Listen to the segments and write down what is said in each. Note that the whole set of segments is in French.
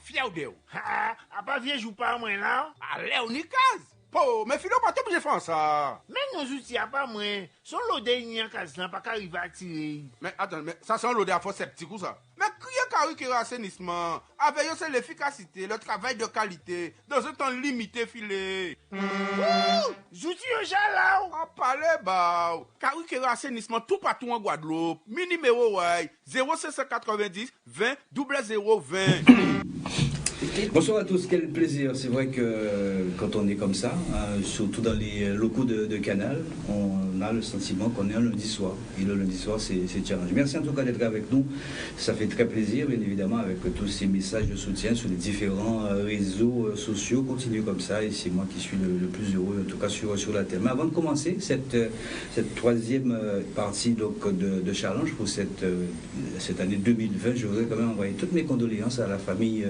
fier de vous. Ah, pas vieux joue pas moi là. Allez, on y case. Po, mais Philo, pas tout obligé de faire ça. Mais nos outils à pas moi. Son l'odeur n'y a case là, pas qu'arriver à tirer. Mais attends, mais ça sent l'odeur à faux sceptique ou ça? Mais crier carré qui est assainissement, avec c'est l'efficacité, le travail de qualité, dans un temps limité filé. Jouti au là. On parle bah. Carré qui est assainissement tout partout en Guadeloupe. Mi numéro ouais, 0590 20 0020. Bonsoir à tous, quel plaisir. C'est vrai que quand on est comme ça, surtout dans les locaux de Canal, on a le sentiment qu'on est un lundi soir. Et le lundi soir, c'est challenge. Merci en tout cas d'être avec nous. Ça fait très plaisir, bien évidemment, avec tous ces messages de soutien sur les différents réseaux sociaux. Continuez comme ça et c'est moi qui suis le plus heureux, en tout cas sur la terre. Mais avant de commencer cette troisième partie donc, de challenge pour cette année 2020, je voudrais quand même envoyer toutes mes condoléances à la famille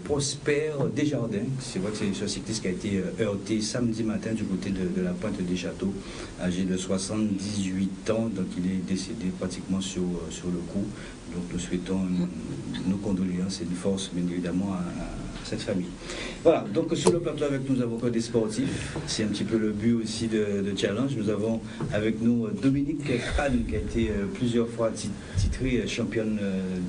Prosper Desjardins. C'est vrai que c'est un cycliste qui a été heurté samedi matin du côté de la Pointe des Châteaux, âgé de 78 ans, donc il est décédé pratiquement sur le coup. Donc nous souhaitons nos condoléances et une force bien évidemment à cette famille. Voilà, donc sur le plateau avec nous, nous avons des sportifs, c'est un petit peu le but aussi de challenge. Nous avons avec nous Dominique Crane qui a été plusieurs fois titrée championne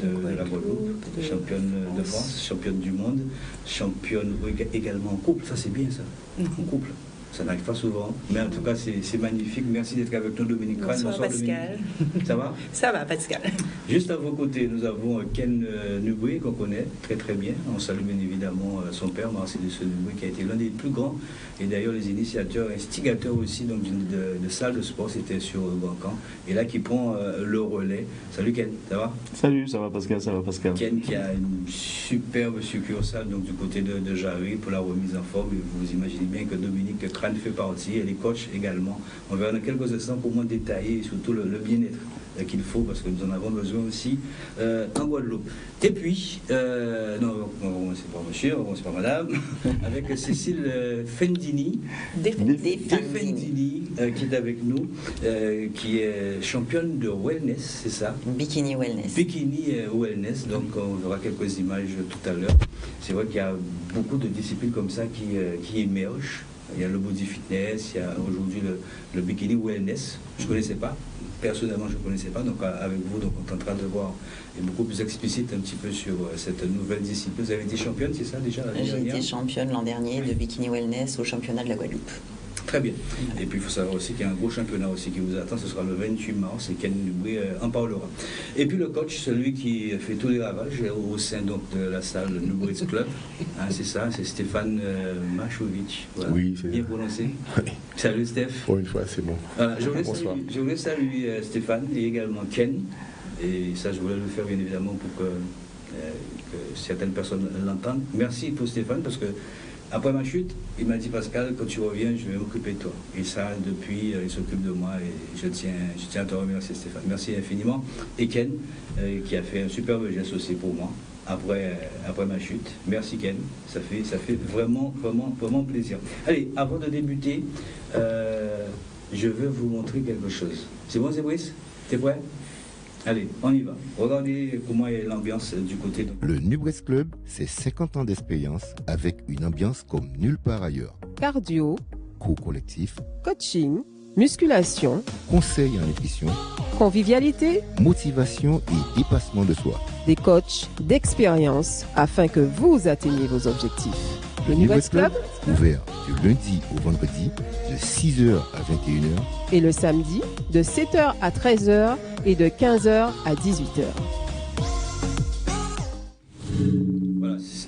de la Guadeloupe, championne de France, championne du monde, championne également en couple, ça c'est bien ça, en couple. Ça n'arrive pas souvent, mais en tout cas c'est magnifique. Merci d'être avec nous, Dominique Crane. Bonsoir Pascal. Dominique. Ça va? Ça va Pascal. Juste à vos côtés, nous avons Ken Nuboué qu'on connaît très très bien. On salue bien évidemment son père, Marcel Nuboué, qui a été l'un des plus grands et d'ailleurs les initiateurs, instigateurs aussi donc, de salles de sport, c'était sur Bancan. Et là qui prend le relais. Salut Ken, ça va? Salut, ça va Pascal, ça va Pascal. Ken qui a une superbe succursale donc, du côté de Jarry pour la remise en forme. Et vous imaginez bien que Dominique Crane fait partie, elle est coach également. On verra dans quelques instants pour moins détailler surtout le bien-être qu'il faut parce que nous en avons besoin aussi en Guadeloupe. Et puis, non, c'est pas monsieur, c'est pas madame, avec Cécile Fendini, Fendini qui est avec nous, qui est championne de wellness, c'est ça? Bikini Wellness. Bikini Wellness, donc on verra quelques images tout à l'heure. C'est vrai qu'il y a beaucoup de disciplines comme ça qui émergent. Il y a le body fitness, il y a aujourd'hui le bikini wellness. Je ne connaissais pas. Personnellement, je ne connaissais pas. Donc, avec vous, donc, on est en train de voir et beaucoup plus explicite un petit peu sur cette nouvelle discipline. Vous avez été championne, c'est ça déjà l'année dernière? J'ai été championne l'an dernier de bikini wellness au championnat de la Guadeloupe. Très bien. Et puis il faut savoir aussi qu'il y a un gros championnat aussi qui vous attend, ce sera le 28 mars et Ken Nuboué en parlera. Et puis le coach, celui qui fait tous les ravages au sein donc, de la salle Nubouet's Club, hein, c'est ça, c'est Stéphane Machovic. Voilà. Oui, c'est bien prononcé. Oui. Salut Steph. Pour une fois, c'est bon. Voilà, Bonsoir. Je voulais saluer Stéphane et également Ken. Et ça, je voulais le faire bien évidemment pour que certaines personnes l'entendent. Merci pour Stéphane parce que après ma chute, il m'a dit Pascal, quand tu reviens, je vais m'occuper de toi. Et ça, depuis, il s'occupe de moi et je tiens à te remercier Stéphane. Merci infiniment. Et Ken, qui a fait un superbe geste aussi pour moi après ma chute. Merci Ken, ça fait vraiment plaisir. Allez, avant de débuter, je veux vous montrer quelque chose. C'est bon, Zébris? T'es prêt? Allez, on y va. Regardez comment est l'ambiance du côté de... Le Nubouet's Club, c'est 50 ans d'expérience avec une ambiance comme nulle part ailleurs. Cardio, Cours collectif, coaching, musculation, conseils en nutrition, convivialité, motivation et dépassement de soi. des coachs d'expérience afin que vous atteigniez vos objectifs. Le Nubouet's Club ouvert du lundi au vendredi de 6h à 21h et le samedi de 7h à 13h et de 15h à 18h.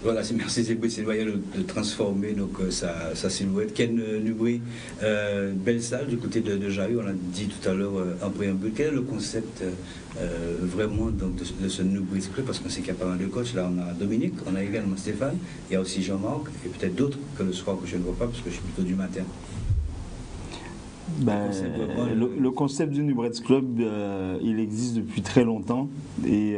Voilà, merci Zéboué, c'est loyal de transformer donc, sa silhouette. Ken Nuboué, belle salle du côté de Jarry, on l'a dit tout à l'heure en préambule. Quel est le concept vraiment donc, de ce Nubouet's Club? Parce qu'on sait qu'il y a pas mal de coachs. Là, on a Dominique, on a également Stéphane, il y a aussi Jean-Marc et peut-être d'autres que le soir que je ne vois pas parce que je suis plutôt du matin. Le concept du Nubouet's Club, il existe depuis très longtemps et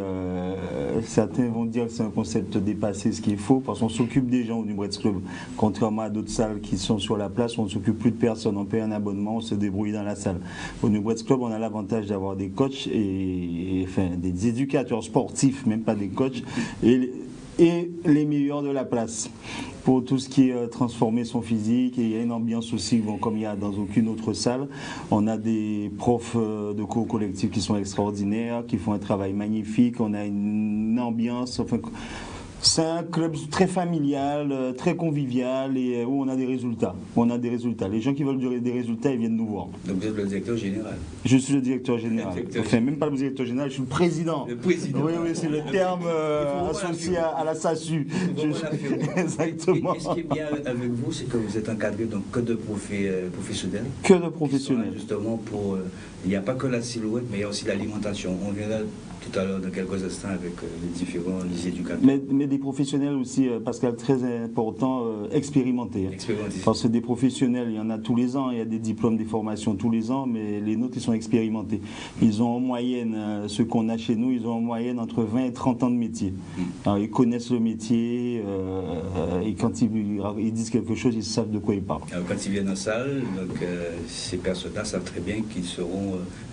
certains vont dire que c'est un concept dépassé, ce qu'il faut, parce qu'on s'occupe des gens au Nubouet's Club. Contrairement à d'autres salles qui sont sur la place, on ne s'occupe plus de personne, on paye un abonnement, on se débrouille dans la salle. Au Nubouet's Club, on a l'avantage d'avoir des coachs et enfin, des éducateurs sportifs, même pas des coachs. Et et les meilleurs de la place pour tout ce qui est transformer son physique. Et il y a une ambiance aussi, bon, comme il y a dans aucune autre salle. On a des profs de cours collectifs qui sont extraordinaires, qui font un travail magnifique. On a une ambiance, enfin, c'est un club très familial, très convivial et où on a des résultats. Les gens qui veulent des résultats, ils viennent nous voir. Donc vous êtes le directeur général? Je suis le directeur général. Enfin, même pas le directeur général, je suis le président. Le président. Oui, c'est le terme associé à la SASU. Exactement. Et ce qui est bien avec vous, c'est que vous êtes encadré donc que de professionnels. Que de professionnels. Justement, il n'y a pas que la silhouette, mais il y a aussi l'alimentation. On verra tout à l'heure dans quelques instants avec les différents éducateurs. Mais des professionnels aussi, Pascal, très important, expérimentés. Parce que des professionnels, il y en a tous les ans, il y a des diplômes, des formations tous les ans, mais les nôtres, ils sont expérimentés. Ils ont en moyenne, ceux qu'on a chez nous, ils ont en moyenne entre 20 et 30 ans de métier. Alors, ils connaissent le métier, et quand ils disent quelque chose, ils savent de quoi ils parlent. Alors, quand ils viennent en salle, donc, ces personnes-là savent très bien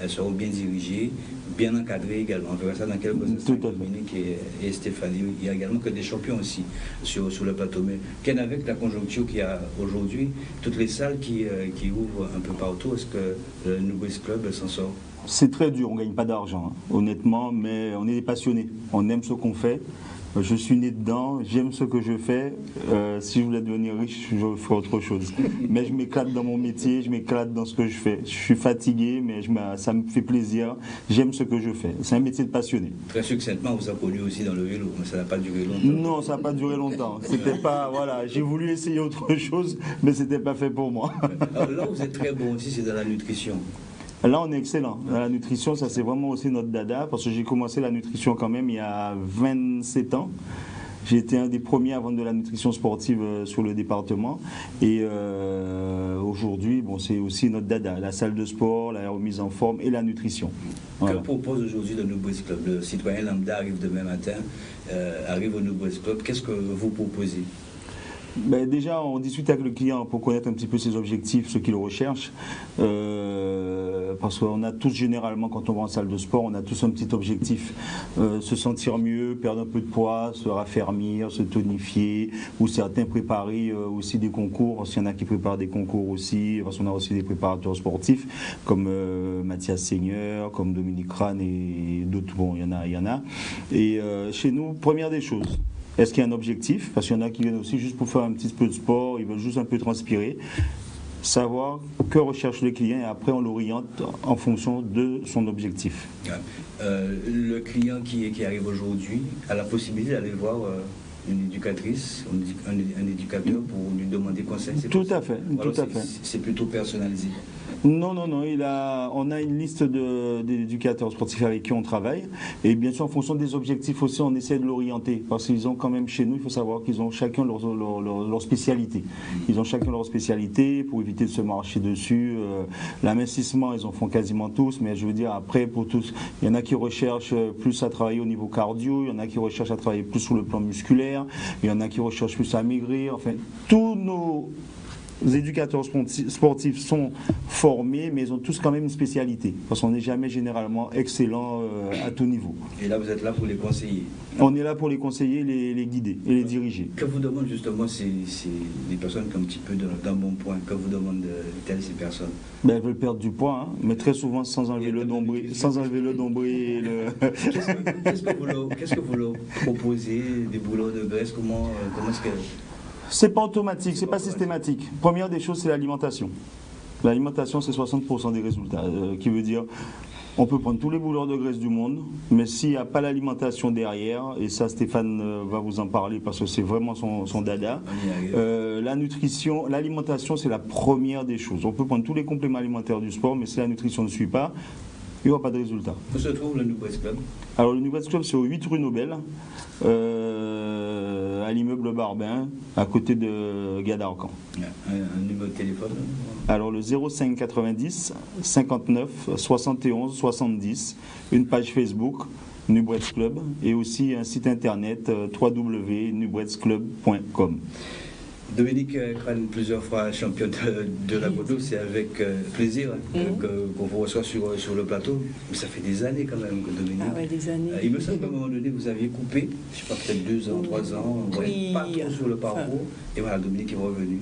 elles seront bien dirigées, bien encadrées également. On verra ça dans quelques instants, Dominique et Stéphanie. Il y a également que des champions aussi sur le plateau. Mais qu'avec la conjoncture qu'il y a aujourd'hui, toutes les salles qui ouvrent un peu partout, est-ce que le New Boys Club s'en sort? C'est très dur, on ne gagne pas d'argent, honnêtement, mais on est des passionnés. On aime ce qu'on fait. Je suis né dedans, j'aime ce que je fais. Si je voulais devenir riche, je ferais autre chose. Mais je m'éclate dans mon métier, je m'éclate dans ce que je fais. Je suis fatigué, mais ça me fait plaisir. J'aime ce que je fais. C'est un métier de passionné. Très succinctement, vous avez connu aussi dans le vélo, mais ça n'a pas duré longtemps. Non, ça n'a pas duré longtemps. C'était pas, voilà, j'ai voulu essayer autre chose, mais c'était pas fait pour moi. Alors là, vous êtes très bon aussi, c'est dans la nutrition. Là, on est excellent. Dans la nutrition, ça c'est vraiment aussi notre dada, parce que j'ai commencé la nutrition quand même il y a 27 ans. J'ai été un des premiers à vendre de la nutrition sportive sur le département. Et aujourd'hui, bon, c'est aussi notre dada, la salle de sport, la remise en forme et la nutrition. Voilà. Que propose aujourd'hui le New Boys Club? Le citoyen lambda arrive demain matin, arrive au New Boys Club. Qu'est-ce que vous proposez? Ben déjà, on discute avec le client pour connaître un petit peu ses objectifs, ce qu'il recherche. Parce qu'on a tous, généralement, quand on va en salle de sport, on a tous un petit objectif. Se sentir mieux, perdre un peu de poids, se raffermir, se tonifier, ou certains préparer aussi des concours. Parce qu'il y en a qui préparent des concours aussi, parce qu'on a aussi des préparateurs sportifs, comme Mathias Seigneur, comme Dominique Rane et d'autres. Bon, il y en a. Et chez nous, première des choses, est-ce qu'il y a un objectif? Parce qu'il y en a qui viennent aussi juste pour faire un petit peu de sport, ils veulent juste un peu transpirer. Savoir que recherche le client et après on l'oriente en fonction de son objectif. Le client qui arrive aujourd'hui a la possibilité d'aller voir une éducatrice, un éducateur pour lui demander conseil? Tout à fait. C'est plutôt personnalisé. Non, on a une liste d'éducateurs sportifs avec qui on travaille. Et bien sûr, en fonction des objectifs aussi, on essaie de l'orienter. Parce qu'ils ont quand même chez nous, il faut savoir qu'ils ont chacun leur spécialité. Ils ont chacun leur spécialité pour éviter de se marcher dessus. L'amincissement, ils en font quasiment tous. Mais je veux dire, après, pour tous, il y en a qui recherchent plus à travailler au niveau cardio. Il y en a qui recherchent à travailler plus sur le plan musculaire. Il y en a qui recherchent plus à maigrir. Enfin, tous nos éducateurs sportifs sont formés, mais ils ont tous quand même une spécialité, parce qu'on n'est jamais généralement excellent à tout niveau. Et là, vous êtes là pour les conseiller? On est là pour les conseiller, les guider et les diriger. Que vous demandent justement ces personnes qui sont un petit peu d'un bon point? Que vous demandent telles ces personnes? Ben, elles veulent perdre du poids, hein, mais très souvent sans enlever le nombril. Qu'est-ce que vous leur proposez? Des boulots de graisse? Comment est-ce que... C'est pas automatique, c'est pas systématique. Première des choses, c'est l'alimentation. L'alimentation, c'est 60% des résultats. Qui veut dire, on peut prendre tous les boulots de graisse du monde, mais s'il n'y a pas l'alimentation derrière, et ça Stéphane va vous en parler parce que c'est vraiment son dada, la nutrition, l'alimentation, c'est la première des choses. On peut prendre tous les compléments alimentaires du sport, mais si la nutrition ne suit pas, il n'y aura pas de résultat. Où se trouve le New Boys Club? Alors le New Boys Club, c'est au 8 rue Nobel, à l'immeuble Barbin, à côté de Gadarcan. Un numéro de téléphone? Alors le 05 90 59 71 70, une page Facebook, New Boys Club, et aussi un site internet www.newboysclub.com. Dominique Crane, plusieurs fois champion de la Guadeloupe, c'est avec plaisir qu'on vous reçoit sur le plateau. Mais ça fait des années quand même que Dominique. Ah ouais, des années. Il me semble qu'à un moment donné, vous aviez coupé, je ne sais pas, peut-être 2 ans, 3 ans, Oui. pas trop sur le parcours. Et voilà, Dominique est revenu.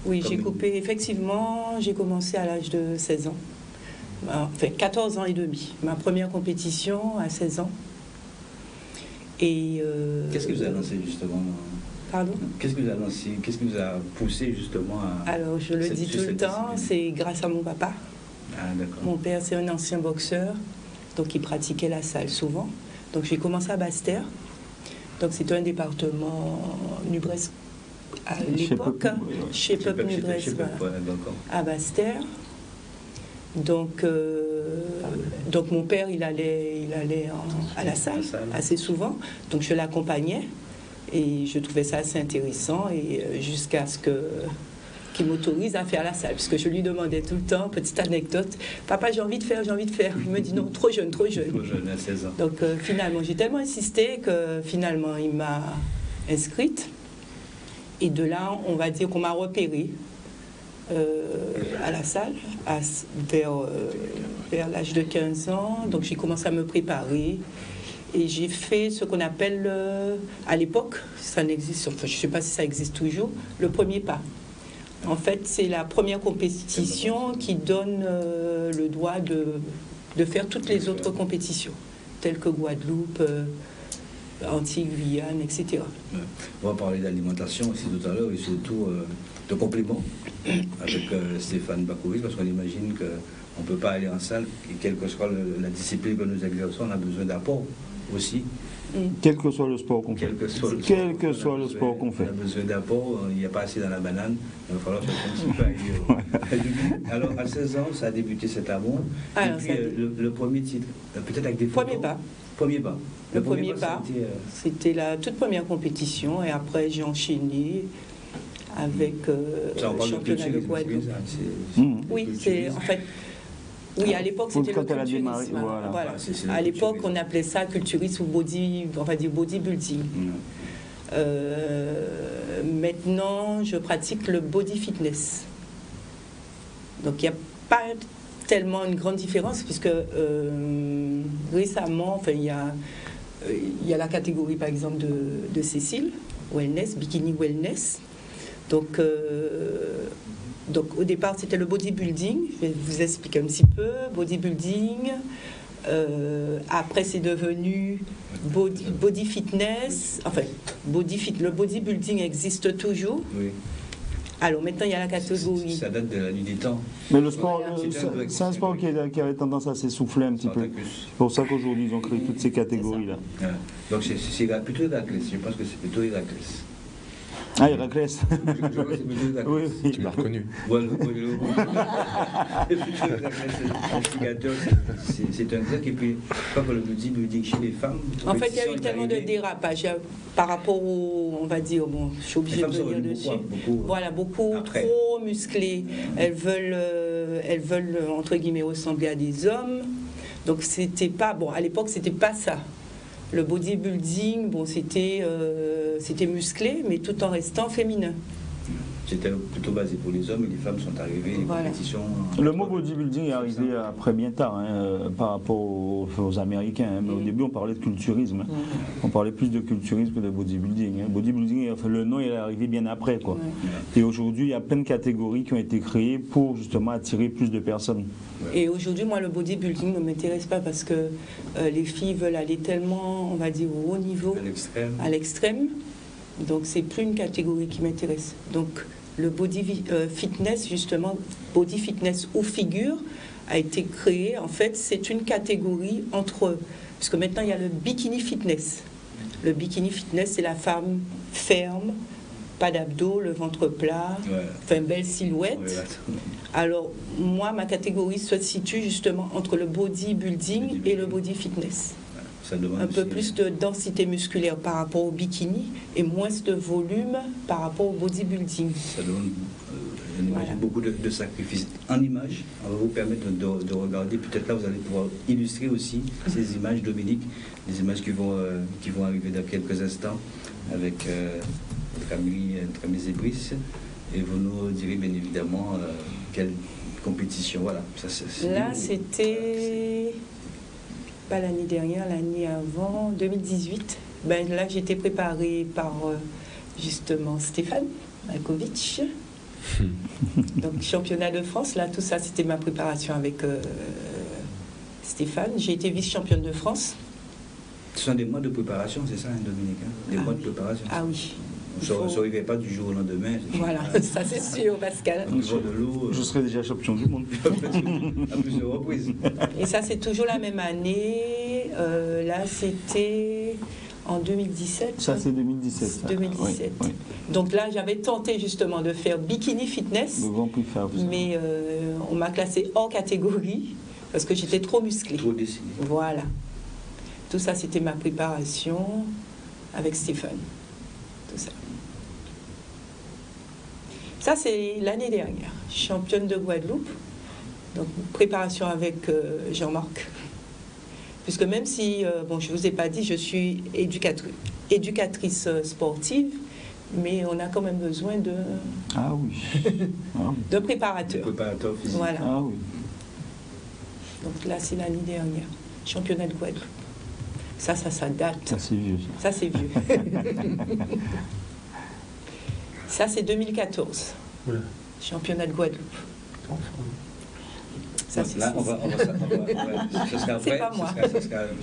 Oui, j'ai coupé. Effectivement, j'ai commencé à l'âge de 16 ans. Enfin, 14 ans et demi. Ma première compétition à 16 ans. Et qu'est-ce qui vous a lancé justement Pardon? Qu'est-ce qui vous a lancé? Qu'est-ce qui vous a poussé justement à... Alors, je le dis tout le temps, c'est grâce à mon papa. Ah, d'accord. Mon père, c'est un ancien boxeur, donc il pratiquait la salle souvent. Donc, j'ai commencé à Basse-Terre. Donc, c'était un département Nubresque à l'époque. Chez Peuple Nubresque, à Basse-Terre. Donc mon père, il allait à la salle assez souvent. Donc, je l'accompagnais. Et je trouvais ça assez intéressant et jusqu'à ce qu'il m'autorise à faire la salle. Parce que je lui demandais tout le temps, petite anecdote, papa, j'ai envie de faire. Il me dit non, trop jeune. Trop jeune, à 16 ans. Donc finalement, j'ai tellement insisté que finalement, il m'a inscrite. Et de là, on va dire qu'on m'a repérée à la salle vers l'âge de 15 ans. Donc j'ai commencé à me préparer. Et j'ai fait ce qu'on appelle, à l'époque, ça n'existe, enfin, je ne sais pas si ça existe toujours, le premier pas. En fait, c'est la première compétition qui donne le droit de faire toutes les autres compétitions, telles que Guadeloupe, Antilles, Guyane, etc. On va parler d'alimentation aussi tout à l'heure et surtout de compléments avec Stéphane Bakovic, parce qu'on imagine qu'on ne peut pas aller en salle, et quelle que soit la discipline que nous exerçons, on a besoin d'apport aussi. Quel que soit le sport qu'on fait. Quel que soit le sport qu'on fait. On a besoin d'apport, il n'y a pas assez dans la banane, il va falloir faire un petit peu ailleurs. Alors, à 16 ans, ça a débuté cet amour. Et puis, le premier titre, peut-être avec des photos. Premier pas. Le premier pas, c'était la toute première compétition, et après j'ai enchaîné avec le championnat de Guadeloupe. Oui, c'est en fait... Oui, à l'époque, c'était le culturisme. Voilà. À l'époque, on appelait ça culturisme ou on va dire bodybuilding. Maintenant, je pratique le body fitness. Donc, il n'y a pas tellement une grande différence, puisque récemment, il y a la catégorie, par exemple, de Cécile, wellness, bikini wellness. Donc au départ, c'était le bodybuilding. Je vais vous expliquer un petit peu. Bodybuilding. Après, c'est devenu body fitness. Enfin, le bodybuilding existe toujours. Oui. Alors maintenant, il y a la catégorie. Ça date de la nuit des temps. Mais le sport, c'est un sport qui avait tendance à s'essouffler un petit peu. C'est pour ça qu'aujourd'hui, ils ont créé toutes ces catégories-là. Donc c'est plutôt Héraclès. Je pense que c'est plutôt Héraclès. Ah, Héraclès. Oui, tu l'as reconnu. C'est un grec, et puis je crois que le bodybuilding chez les femmes. En fait, il y a eu tellement de dérapages par rapport au, on va dire, bon, je suis obligée de venir dessus. Voilà, beaucoup trop musclées. Elles veulent entre guillemets ressembler à des hommes. Donc c'était pas bon. À l'époque, c'était pas ça. Le bodybuilding, bon, c'était musclé, mais tout en restant féminin. C'était plutôt basé pour les hommes, et les femmes sont arrivées, les compétitions... Le mot bodybuilding est arrivé après bien tard, par rapport aux Américains. Mais au début, on parlait de culturisme. On parlait plus de culturisme que de bodybuilding. Bodybuilding, le nom il est arrivé bien après, quoi. Et aujourd'hui, il y a plein de catégories qui ont été créées pour justement attirer plus de personnes. Et aujourd'hui, moi, le bodybuilding ne m'intéresse pas parce que les filles veulent aller tellement, on va dire, au haut niveau, à l'extrême. Donc, c'est plus une catégorie qui m'intéresse. Donc, le body fitness, justement, body fitness ou figure, a été créé. En fait, c'est une catégorie entre... Parce que maintenant, il y a le bikini fitness. Le bikini fitness, c'est la femme ferme, pas d'abdos, le ventre plat, enfin, belle silhouette. Alors, moi, ma catégorie se situe justement entre le bodybuilding et le body fitness. Un peu plus de densité musculaire par rapport au bikini et moins de volume par rapport au bodybuilding. Ça donne beaucoup de sacrifices. En images, on va vous permettre de regarder, peut-être là vous allez pouvoir illustrer aussi ces images, Dominique, des images qui vont arriver dans quelques instants avec notre ami Zébris, et vous nous direz bien évidemment quelle compétition. Voilà. Là, c'était pas l'année dernière, l'année avant, 2018. Ben, là, j'ai été préparée par justement Stéphane Malkovich. Donc, championnat de France, là, tout ça, c'était ma préparation avec Stéphane. J'ai été vice-championne de France. Ce sont des mois de préparation, c'est ça, Dominique, Des mois de préparation. Ah oui. On ne s'arriverait pas du jour au lendemain. Voilà, ça c'est sûr, Pascal. Je serai déjà champion du monde. À plusieurs reprises. Et ça, c'est toujours la même année. Là, c'était en 2017. Ça, c'est 2017. Ça. 2017. Oui. Donc là, j'avais tenté justement de faire bikini fitness. Le Grand Prix Faire. Mais on m'a classée hors catégorie parce que j'étais trop musclée. Trop dessinée. Voilà. Tout ça, c'était ma préparation avec Stéphane. Tout ça. Ça, c'est l'année dernière. Championne de Guadeloupe. Donc, préparation avec Jean-Marc. Puisque même si, bon, je ne vous ai pas dit, je suis éducatrice sportive, mais on a quand même besoin de... Ah oui. de préparateurs. De préparateurs physiques. Voilà. Ah oui. Donc là, c'est l'année dernière. Championnat de Guadeloupe. Ça date. Ça, c'est vieux. Ça, c'est vieux. Ça, c'est 2014. Oula. Championnat de Guadeloupe. Ça, c'est là, ce sera après.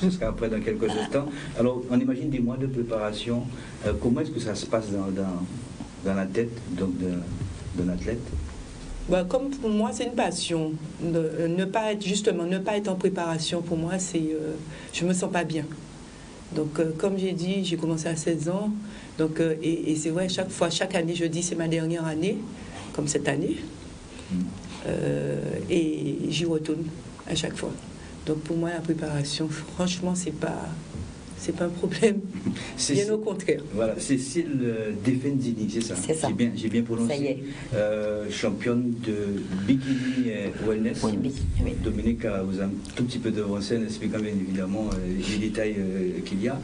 Ce sera après dans quelques instants. Alors, on imagine des mois de préparation. Comment est-ce que ça se passe dans la tête d'un athlète? Bah, comme pour moi, c'est une passion. Ne pas être en préparation, pour moi, c'est je me sens pas bien. Donc, comme j'ai dit, j'ai commencé à 16 ans. Donc, et c'est vrai, chaque année, je dis c'est ma dernière année, comme cette année. Et j'y retourne à chaque fois. Donc, pour moi, la préparation, franchement, c'est pas un problème. Bien au contraire. Voilà, Cécile Defendini, c'est ça. C'est ça. J'ai bien prononcé. Ça y est. Championne de bikini wellness. Oui. Dominique vous a un tout petit peu devancé en expliquant bien évidemment les détails qu'il y a.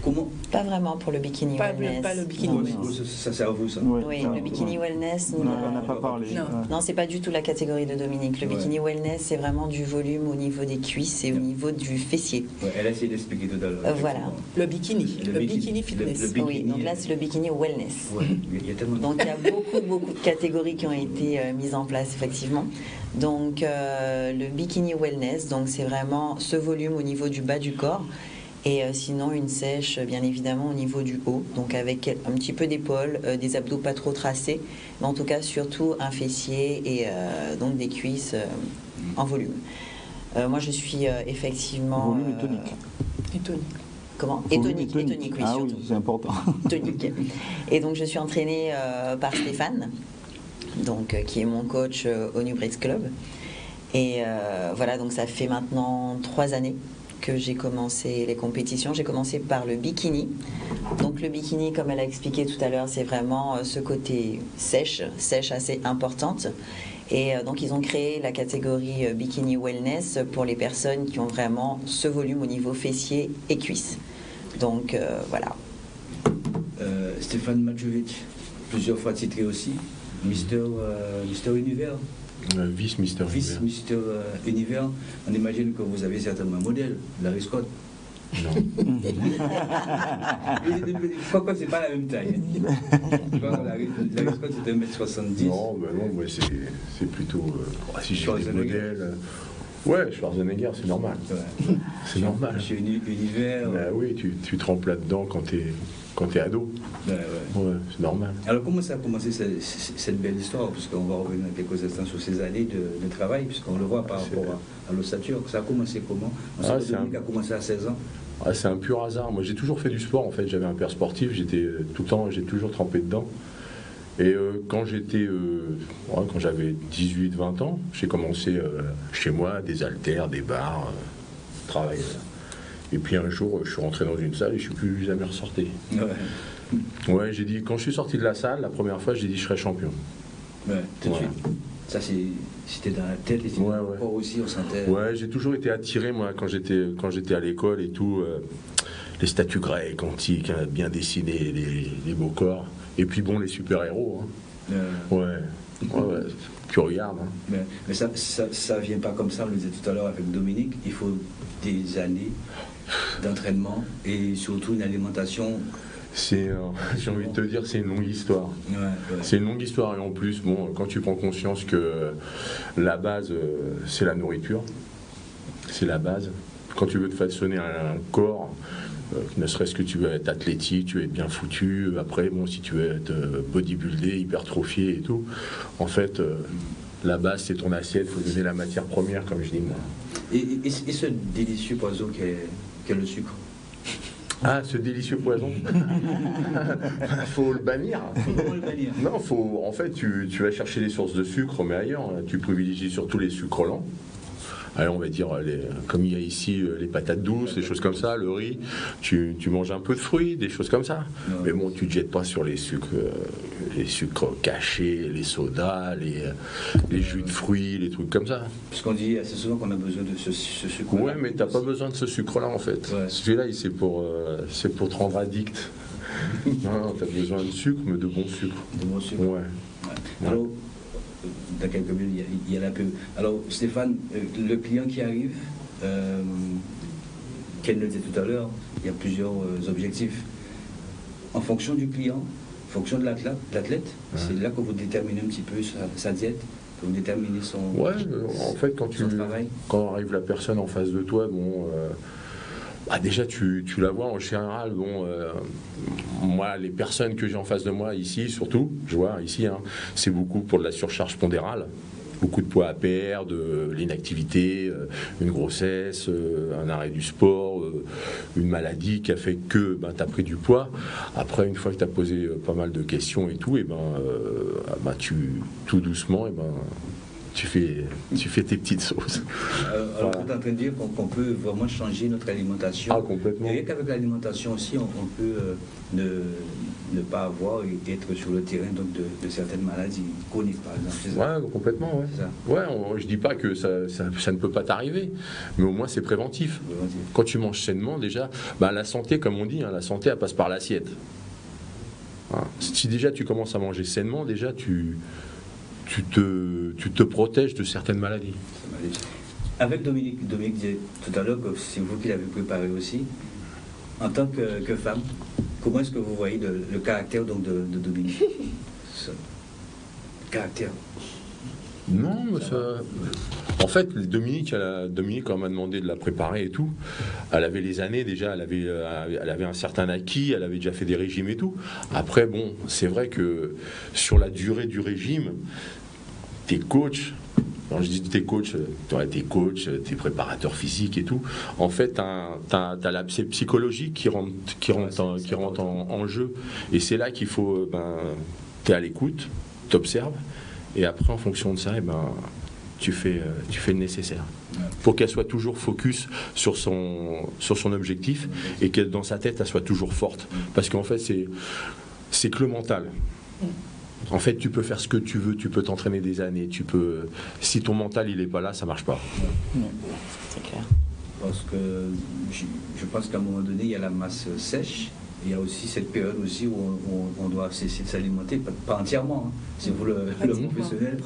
Comment? Pas vraiment pour le bikini wellness. Pas le bikini wellness. Ça sert à vous, ça? Oui, le bikini wellness. On n'a pas parlé. Non, c'est pas du tout la catégorie de Dominique. Le bikini wellness, c'est vraiment du volume au niveau des cuisses et au niveau du fessier. Elle a essayé d'expliquer tout à l'heure. Voilà. Le bikini fitness. Oui, donc là, c'est le bikini wellness. Ouais, il y a tellement de... Donc, il y a beaucoup de catégories qui ont été mises en place, effectivement. Donc, le bikini wellness, donc c'est vraiment ce volume au niveau du bas du corps. Et sinon, une sèche, bien évidemment, au niveau du haut, donc avec un petit peu d'épaule, des abdos pas trop tracés, mais en tout cas, surtout un fessier et donc des cuisses en volume. Moi, je suis effectivement... Volume et tonique. Et tonique. Comment? Et tonique, oui, ah surtout. Oui, c'est important. Tonique. Et donc, je suis entraînée par Stéphane, donc, qui est mon coach au New Breaks Club. Et voilà, donc ça fait maintenant 3 années que j'ai commencé les compétitions. J'ai commencé par le bikini. Donc le bikini, comme elle a expliqué tout à l'heure, c'est vraiment ce côté sèche assez importante. Et donc ils ont créé la catégorie bikini wellness pour les personnes qui ont vraiment ce volume au niveau fessier et cuisses. Donc voilà. Stéphane Malkovich, plusieurs fois titré aussi, Mister Univers. Vice-Mister Univers. On imagine que vous avez certainement un modèle, Larry Scott. Non. Pourquoi c'est pas la même taille? Je crois que Larry Scott c'est 1m70. Non, moi c'est plutôt. Si j'ai des modèles. Ouais, Schwarzenegger, c'est normal. Ouais. C'est normal. Chez Univers. Bah oui, tu te remples là-dedans quand t'es ado. Ouais. Ouais, c'est normal. Alors comment ça a commencé cette belle histoire? Puisqu'on va revenir dans quelques instants sur ces années de travail, puisqu'on le voit par rapport à l'ossature. Ça a commencé comment? On sait que Dominique a commencé à 16 ans. Ah, c'est un pur hasard. Moi j'ai toujours fait du sport en fait. J'avais un père sportif, j'ai toujours trempé dedans. Et quand j'avais 18-20 ans, j'ai commencé chez moi des haltères, des barres, travail. Et puis un jour, je suis rentré dans une salle et je ne suis plus jamais ressorti. Ouais, j'ai dit, quand je suis sorti de la salle, la première fois, j'ai dit je serai champion. Ouais, tout de suite. Ça, c'était dans la tête, et dans le corps aussi, on sentait. Ouais, j'ai toujours été attiré, moi, quand j'étais à l'école et tout. Les statues grecques, antiques, bien dessinées, les beaux corps. Et puis bon, les super-héros. Hein. Ouais, tu regardes. Hein. Mais ça vient pas comme ça, on le disait tout à l'heure avec Dominique. Il faut des années d'entraînement et surtout une alimentation. J'ai envie de te dire, c'est une longue histoire. C'est une longue histoire, et en plus, bon, quand tu prends conscience que la base, c'est la nourriture, c'est la base. Quand tu veux te façonner un corps, ne serait-ce que tu veux être athlétique, tu veux être bien foutu, après, bon, si tu veux être bodybuildé, hypertrophié et tout, en fait, la base, c'est ton assiette, il faut donner la matière première, comme je dis moi. Et ce délicieux poison qu'est le sucre. Ah, ce délicieux poison. Faut le bannir. Faut le bannir. Non, en fait, tu vas chercher les sources de sucre, mais ailleurs. Tu privilégies surtout les sucres lents. Alors, on va dire, comme il y a ici les patates douces, des choses comme ça, le riz, tu manges un peu de fruits, des choses comme ça. Ouais. Mais bon, tu ne te jettes pas sur les sucres cachés, les sodas, les jus de fruits, les trucs comme ça. Parce qu'on dit assez souvent qu'on a besoin de ce sucre. Ouais, mais tu n'as pas besoin de ce sucre-là, en fait. Ouais. Celui-là, c'est pour te rendre addict. Non, tu as besoin de sucre, mais de bon sucre. De bon sucre. Ouais. Alors, dans quelques minutes, il y a la pub. Alors, Stéphane, le client qui arrive, qu'elle le disait tout à l'heure, il y a plusieurs objectifs. En fonction du client, en fonction de l'athlète, c'est là que vous déterminez un petit peu sa diète, que vous déterminez son en fait, quand arrive la personne en face de toi, bon... déjà, tu la vois en général. Bon, moi, les personnes que j'ai en face de moi ici, surtout, je vois ici, hein, c'est beaucoup pour de la surcharge pondérale, beaucoup de poids à perdre, de l'inactivité, une grossesse, un arrêt du sport, une maladie qui a fait que tu as pris du poids. Après, une fois que tu as posé pas mal de questions et tout, et tout doucement, tu fais tes petites sauces. Alors, vous êtes en train de dire qu'on peut vraiment changer notre alimentation. Ah, complètement. Et qu'avec l'alimentation aussi, on peut ne pas avoir et être sur le terrain donc de certaines maladies chroniques, par exemple. Ouais, complètement. Ouais. Je dis pas que ça ne peut pas t'arriver, mais au moins c'est préventif. Quand tu manges sainement, déjà, la santé, comme on dit, hein, la santé, elle passe par l'assiette. Hein. Si déjà tu commences à manger sainement, déjà tu te protèges de certaines maladies. Avec Dominique disait tout à l'heure que c'est vous qui l'avez préparé aussi. En tant que femme, comment est-ce que vous voyez le caractère donc, de Dominique? Ce caractère. Non, mais ça... En fait, Dominique, quand on m'a demandé de la préparer et tout, elle avait les années déjà, elle avait un certain acquis, elle avait déjà fait des régimes et tout. Après, bon, c'est vrai que sur la durée du régime, tes coachs, quand je dis tes coachs, tes préparateurs physiques et tout, en fait, t'as l'aspect psychologique qui rentre en jeu. Et c'est là qu'il faut, t'es à l'écoute, t'observes, et après, en fonction de ça, tu fais le nécessaire pour qu'elle soit toujours focus sur son objectif et que dans sa tête, elle soit toujours forte. Parce qu'en fait, c'est que le mental. En fait, tu peux faire ce que tu veux, tu peux t'entraîner des années, si ton mental il est pas là, ça marche pas. C'est clair. Parce que je pense qu'à un moment donné, il y a la masse sèche. Il y a aussi cette période aussi où on doit cesser de s'alimenter, pas entièrement, hein. Si vous le professionnel.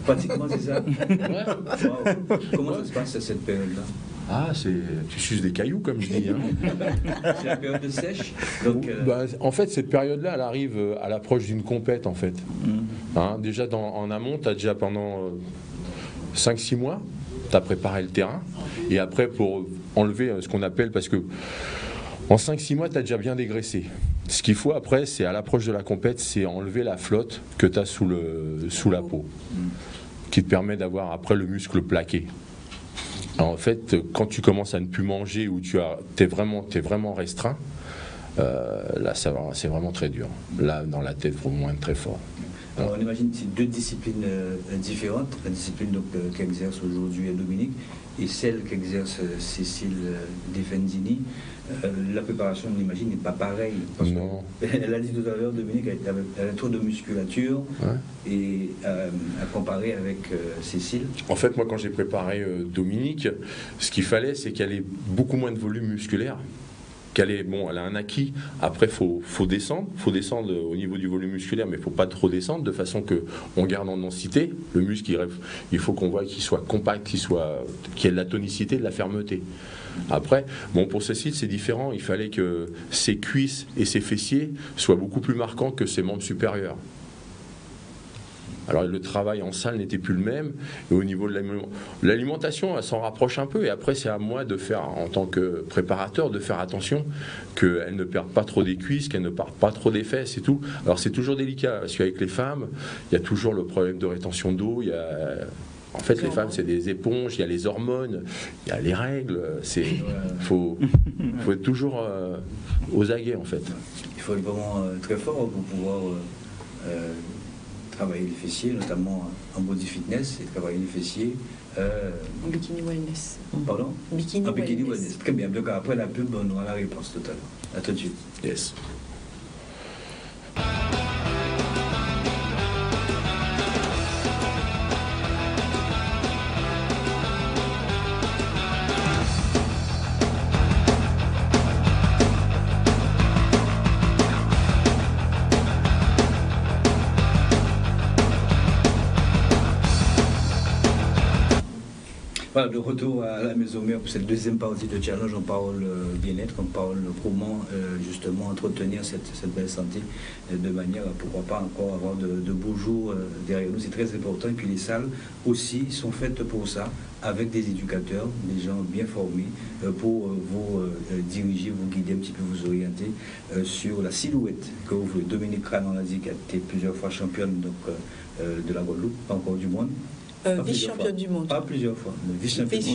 Pratiquement, c'est ça. Wow. Comment ça se passe cette période-là? Ah, tu suces des cailloux, comme je dis. Hein. C'est la période de sèche. Donc, en fait, cette période-là, elle arrive à l'approche d'une compète, en fait. Hein, déjà, en amont, tu as déjà pendant 5-6 mois, tu as préparé le terrain. Et après, pour enlever ce qu'on appelle, parce que en 5-6 mois, tu as déjà bien dégraissé. Ce qu'il faut après, c'est à l'approche de la compète, c'est enlever la flotte que tu as sous la peau, qui te permet d'avoir après le muscle plaqué. Alors, en fait, quand tu commences à ne plus manger ou t'es vraiment restreint, là, c'est vraiment très dur. Là, dans la tête, il faut moins être très fort. Alors, on imagine que c'est deux disciplines différentes. La discipline qu'exerce aujourd'hui Dominique et celle qu'exerce Cécile Defendini. La préparation, on imagine, n'est pas pareille. Non. Elle a dit tout à l'heure, Dominique, elle a trop de musculature et à comparer avec Cécile. En fait, moi, quand j'ai préparé Dominique, ce qu'il fallait, c'est qu'elle ait beaucoup moins de volume musculaire. elle a un acquis. Après, faut descendre au niveau du volume musculaire, mais il ne faut pas trop descendre, de façon qu'on garde en densité. Le muscle, il faut qu'on voit qu'il soit compact, qu'il ait de la tonicité, de la fermeté. Après, pour Cécile, c'est différent. Il fallait que ses cuisses et ses fessiers soient beaucoup plus marquants que ses membres supérieurs. Alors le travail en salle n'était plus le même, et au niveau de l'alimentation, elle s'en rapproche un peu, et après c'est à moi de faire, en tant que préparateur, de faire attention qu'elle ne perde pas trop des cuisses, qu'elle ne perde pas trop des fesses et tout. Alors c'est toujours délicat, parce qu'avec les femmes, il y a toujours le problème de rétention d'eau, en fait, les femmes, c'est des éponges, il y a les hormones, il y a les règles, faut être toujours aux aguets, en fait. Il faut être vraiment très fort pour pouvoir travailler les fessiers, notamment en body fitness, et travailler les fessiers. En bikini wellness. Pardon? Bikini wellness. Très bien. Donc après la pub, on aura la réponse tout à l'heure. À tout de suite. Yes. Voilà, de retour à la maison mère pour cette deuxième partie de challenge. On parle bien-être, on parle comment justement entretenir cette belle santé de manière à pourquoi pas encore avoir de beaux jours derrière nous. C'est très important. Et puis les salles aussi sont faites pour ça, avec des éducateurs, des gens bien formés pour vous diriger, vous guider un petit peu, vous orienter sur la silhouette que vous voulez. Dominique Crane, on a dit qu'elle a été plusieurs fois championne de la Guadeloupe, pas encore du monde. Vice-championne du monde. Pas plusieurs fois. Vice-championne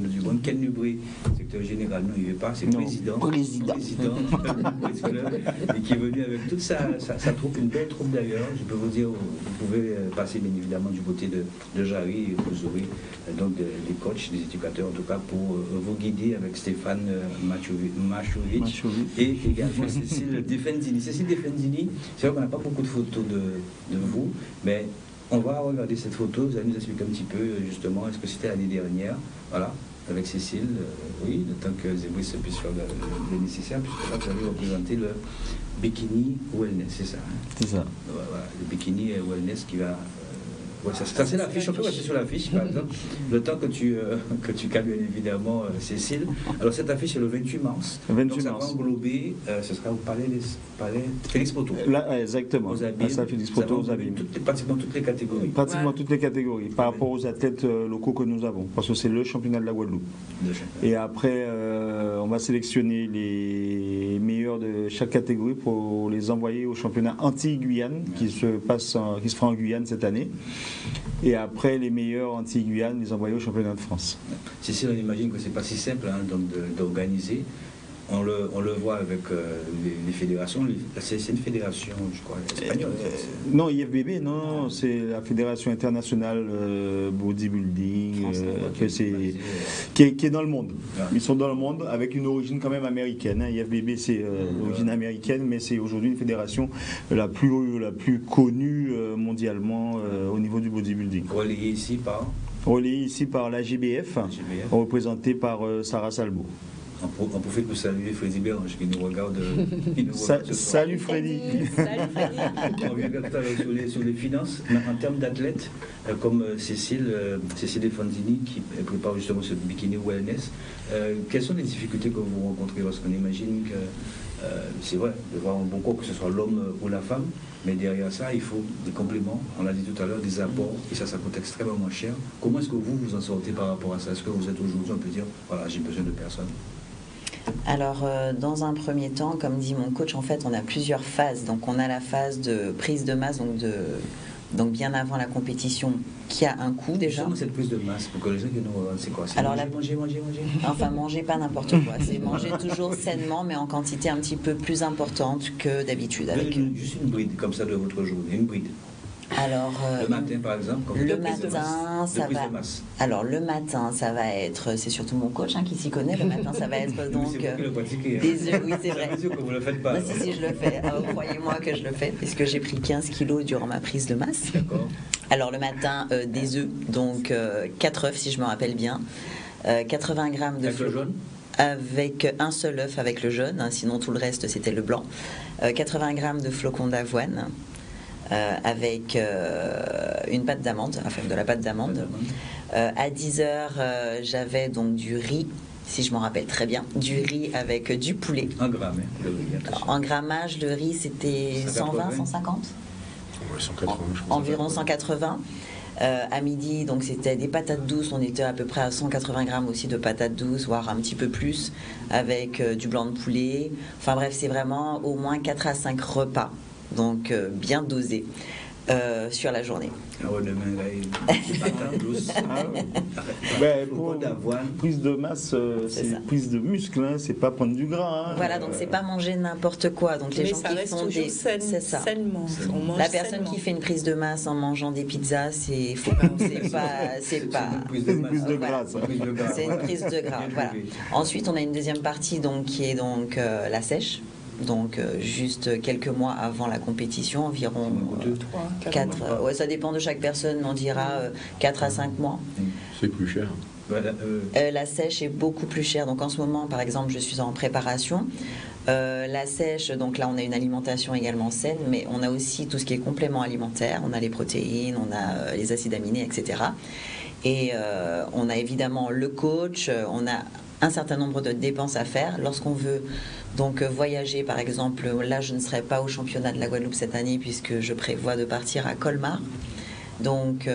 du monde. Ken Nubri, secrétaire général, non, il ne veut pas, c'est président. Et qui est venu avec toute sa troupe, une belle troupe d'ailleurs. Je peux vous dire, vous pouvez passer bien évidemment du côté de Jarry, et vous aurez donc des coachs, des éducateurs en tout cas, pour vous guider avec Stéphane Machovic et également Cécile Defendini. Cécile Defendini, c'est vrai qu'on n'a pas beaucoup de photos de vous, mais on va regarder cette photo, vous allez nous expliquer un petit peu justement, est-ce que c'était l'année dernière, voilà, avec Cécile, oui, le temps que Zébris puisse faire le nécessaire, puisque là vous allez représenter le bikini wellness, c'est ça C'est ça. Voilà, le bikini wellness qui va... ça c'est l'affiche, on peut rester sur l'affiche par exemple, le temps que tu calmes bien évidemment Cécile. Alors cette affiche c'est le 28 mars, donc ça va englober, ce sera au palais Félix Proto. Là, exactement, ça Félix Proto aux Abîmes. Pratiquement toutes les catégories. Pratiquement toutes les catégories, par rapport aux athlètes locaux que nous avons, parce que c'est le championnat de la Guadeloupe. Et après, on va sélectionner les meilleurs de chaque catégorie pour les envoyer au championnat Antilles-Guyane qui se fera en Guyane cette année. Et après, les meilleurs Antilles-Guyane, les envoyer au championnat de France. Cécile, on imagine que c'est pas si simple d'organiser. On le voit avec les fédérations. C'est une fédération, je crois, espagnole. Non, IFBB, non, c'est la Fédération internationale bodybuilding qui est dans le monde. Ah. Ils sont dans le monde avec une origine quand même américaine. IFBB, c'est l'origine américaine, mais c'est aujourd'hui une fédération la plus connue mondialement au niveau du bodybuilding. Relayée ici par la GBF, représentée par Sarah Salbo. On profite pour saluer Freddy Bérange qui nous regarde. Salut Freddy. On regarde sur les finances, mais en termes d'athlètes, comme Cécile Defendini qui prépare justement ce bikini wellness, quelles sont les difficultés que vous rencontrez lorsqu'on imagine que c'est vrai, de voir un bon corps, que ce soit l'homme ou la femme, mais derrière ça, il faut des compléments, on l'a dit tout à l'heure, des apports, et ça coûte extrêmement cher. Comment est-ce que vous en sortez par rapport à ça? Est-ce que vous êtes aujourd'hui, on peut dire, voilà, j'ai besoin de personnes? Alors, dans un premier temps, comme dit mon coach, en fait, on a plusieurs phases. Donc, on a la phase de prise de masse, donc bien avant la compétition, qui a un coût déjà. Comment cette prise de masse pour que les gens qui nous regardent, c'est quoi? C'est alors, manger. Enfin, manger pas n'importe quoi. C'est manger toujours sainement, mais en quantité un petit peu plus importante que d'habitude. Juste une bride comme ça de votre journée, une bride. Alors, le matin, par exemple, le matin, ça va. Alors, le matin, ça va être. C'est surtout mon coach qui s'y connaît. Le matin, ça va être donc des œufs. Oui, c'est vrai. Que vous le faites pas. Non, si, je le fais. Croyez-moi que je le fais, puisque j'ai pris 15 kilos durant ma prise de masse. D'accord. Alors, le matin, des œufs, donc 4 œufs, si je me rappelle bien. 80 grammes de flocons. avec un seul œuf avec le jaune, hein, sinon tout le reste c'était le blanc. 80 grammes de flocons d'avoine avec une pâte d'amande, enfin de la pâte d'amande. À 10 heures, j'avais donc du riz, si je m'en rappelle très bien, du riz avec du poulet. 1 gramme. En grammage, le riz c'était 120, 150 Ouais, 180, je crois. environ 180. À midi, donc c'était des patates douces, on était à peu près à 180 grammes aussi de patates douces, voire un petit peu plus, avec du blanc de poulet. Enfin bref, c'est vraiment au moins 4 à 5 repas, donc bien dosés sur la journée. Pour prise de masse, c'est prise de muscle, hein, c'est pas prendre du gras. Hein. Voilà, donc c'est pas manger n'importe quoi. Donc les gens qui font des, c'est ça. Sainement. La personne qui fait une prise de masse en mangeant des pizzas, c'est pas une prise de gras. C'est une prise de gras. Voilà. Ensuite, on a une deuxième partie donc qui est donc la sèche. Donc juste quelques mois avant la compétition, environ 4, ouais, ça dépend de chaque personne, on dira 4 à 5 mois. C'est plus cher. La sèche est beaucoup plus chère. Donc en ce moment, par exemple, je suis en préparation. La sèche, donc là on a une alimentation également saine, mais on a aussi tout ce qui est complément alimentaire. On a les protéines, on a les acides aminés, etc. Et on a évidemment le coach, on a un certain nombre de dépenses à faire. Lorsqu'on veut donc voyager, par exemple, là je ne serai pas au championnat de la Guadeloupe cette année puisque je prévois de partir à Colmar, donc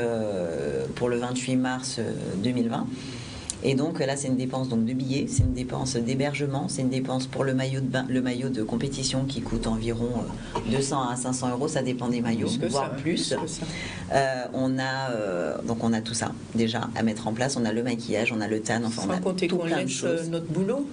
pour le 28 mars 2020. Et donc là c'est une dépense donc de billets, c'est une dépense d'hébergement, c'est une dépense pour le maillot de bain, le maillot de compétition qui coûte environ 200 à 500 euros, ça dépend des maillots, voire plus. On a tout ça déjà à mettre en place, on a le maquillage, on a le tan, enfin on a tout plein de choses. Notre boulot.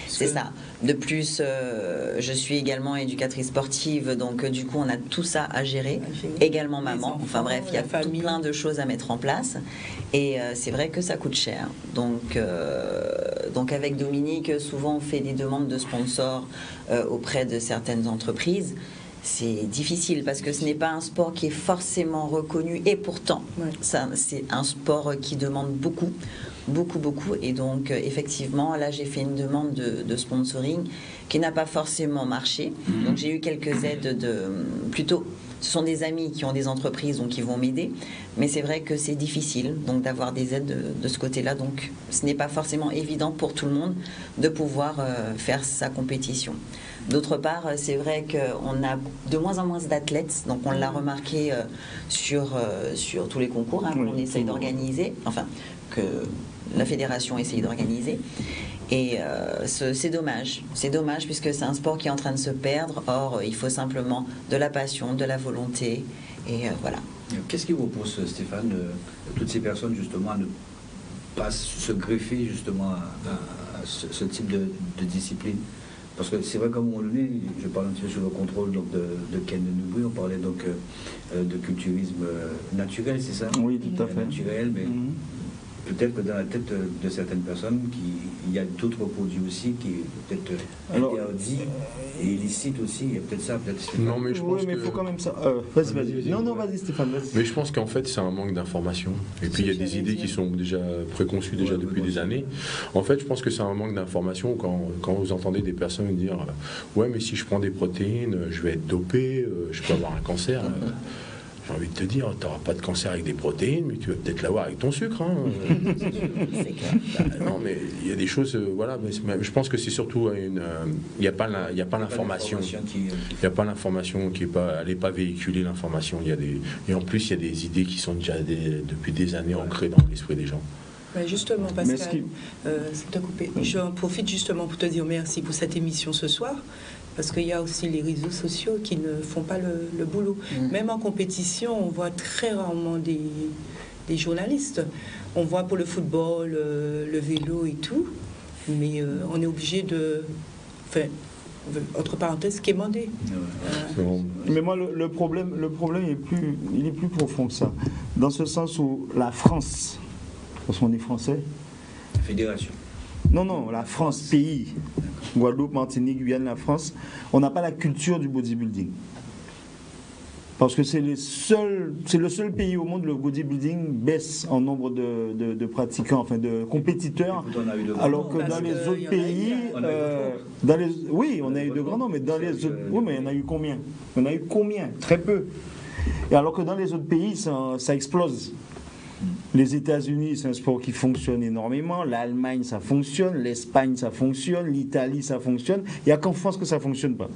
C'est ça. De plus, je suis également éducatrice sportive, donc du coup, on a tout ça à gérer. Également maman. Enfants, enfin bref, il y a tout plein de choses à mettre en place. Et c'est vrai que ça coûte cher. Donc avec Dominique, souvent on fait des demandes de sponsors auprès de certaines entreprises. C'est difficile parce que ce n'est pas un sport qui est forcément reconnu. Et pourtant, c'est un sport qui demande beaucoup. Et donc effectivement là j'ai fait une demande de sponsoring qui n'a pas forcément marché. Donc j'ai eu quelques aides ce sont des amis qui ont des entreprises donc qui vont m'aider, mais c'est vrai que c'est difficile donc d'avoir des aides de ce côté-là, donc ce n'est pas forcément évident pour tout le monde de pouvoir faire sa compétition. D'autre part, c'est vrai qu'on a de moins en moins d'athlètes, donc on l'a remarqué sur tous les concours qu'on essaye d'organiser, enfin que la fédération essaye d'organiser. Et c'est dommage. C'est dommage puisque c'est un sport qui est en train de se perdre. Or, il faut simplement de la passion, de la volonté. Et voilà. Qu'est-ce qui vous pousse, Stéphane, toutes ces personnes justement à ne pas se greffer justement à ce type de discipline? Parce que c'est vrai qu'à un moment donné, je parle un petit peu sur le contrôle donc, de Ken Noubry, on parlait donc de culturisme naturel, c'est ça? Oui, tout à fait. Naturel, mais peut-être que dans la tête de certaines personnes, il y a d'autres produits aussi qui est peut-être interdits et illicites aussi. Il y a peut-être ça, peut-être Stéphane. Non, mais je pense mais il faut quand même ça. Vas-y. Non, vas-y Stéphane. Vas-y. Mais je pense qu'en fait, c'est un manque d'information. Et puis, il y a des idées qui sont déjà préconçues depuis des années. En fait, je pense que c'est un manque d'information quand vous entendez des personnes dire ouais, mais si je prends des protéines, je vais être dopé, je peux avoir un cancer. J'ai envie de te dire, tu n'auras pas de cancer avec des protéines, mais tu vas peut-être l'avoir avec ton sucre. Hein. C'est clair. Non, mais il y a des choses, voilà. Mais je pense que c'est surtout il n'y a pas l'information. Il n'y a pas l'information elle n'est pas véhiculée, l'information. Et en plus, il y a des idées qui sont déjà depuis des années ancrées dans l'esprit des gens. Justement, Pascal, c'est te couper. J'en profite justement pour te dire merci pour cette émission ce soir. Parce qu'il y a aussi les réseaux sociaux qui ne font pas le boulot. Même en compétition, on voit très rarement des journalistes. On voit pour le football, le vélo et tout, mais on est obligé de... Enfin, entre parenthèses, quémander. Mais moi, le problème il est plus profond que ça. Dans ce sens où la France, parce qu'on est français... Fédération. Non, la France, pays. Guadeloupe, Martinique, Guyane, la France, on n'a pas la culture du bodybuilding. Parce que c'est le seul pays au monde où le bodybuilding baisse en nombre de pratiquants, enfin de compétiteurs, alors que dans les autres pays, oui, on a eu de grands noms, mais dans les autres, oui, mais il y en a eu combien? Il y en a eu combien? Très peu. Et alors que dans les autres pays, ça explose. Les États-Unis, c'est un sport qui fonctionne énormément. L'Allemagne, ça fonctionne. L'Espagne, ça fonctionne. L'Italie, ça fonctionne. Il n'y a qu'en France que ça ne fonctionne pas.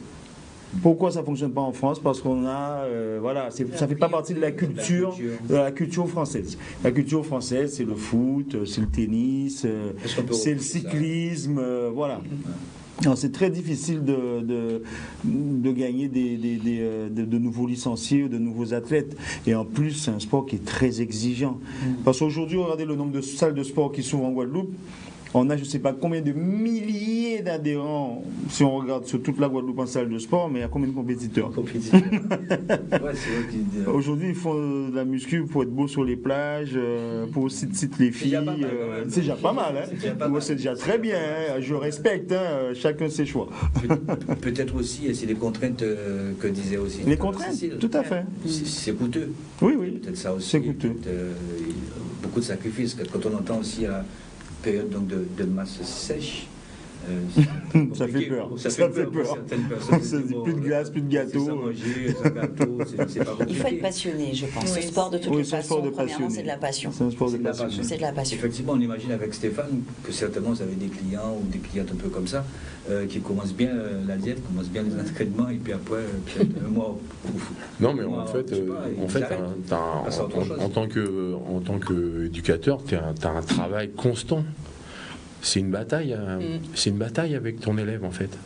Pourquoi ça ne fonctionne pas en France? Parce qu'on a, ça ne fait pas partie de la culture française. La culture française, c'est le foot, c'est le tennis, c'est le cyclisme, voilà. C'est très difficile de gagner de nouveaux licenciés ou de nouveaux athlètes. Et en plus, c'est un sport qui est très exigeant. Parce qu'aujourd'hui, regardez le nombre de salles de sport qui s'ouvrent en Guadeloupe. On a je ne sais pas combien de milliers d'adhérents, si on regarde sur toute la Guadeloupe en salle de sport, mais il y a combien de compétiteurs? Aujourd'hui, ils font de la muscu pour être beaux sur les plages, pour aussi citer les filles. C'est déjà pas mal. C'est déjà très bien. Je respecte, chacun ses choix. Peut-être aussi, et c'est les contraintes que disait aussi. Les contraintes, tout à fait. C'est coûteux. Oui, oui. Peut-être ça aussi. C'est coûteux. Beaucoup de sacrifices. Quand on entend aussi période donc de masse sèche. Ça fait peur. Ça fait peur. Plus de glace, plus de gâteau. Il faut être passionné, je pense. Ce sport de toutes les façons, premièrement, c'est de la passion. C'est un sport de passion. C'est de la passion. Effectivement, on imagine avec Stéphane que certainement vous avez des clients ou des clientes un peu comme ça qui commencent bien la diète, commencent bien les entraînements et puis après peut-être un mois. Non, mais en fait, en tant qu'éducateur, tu as un travail constant. C'est une bataille avec ton élève en fait.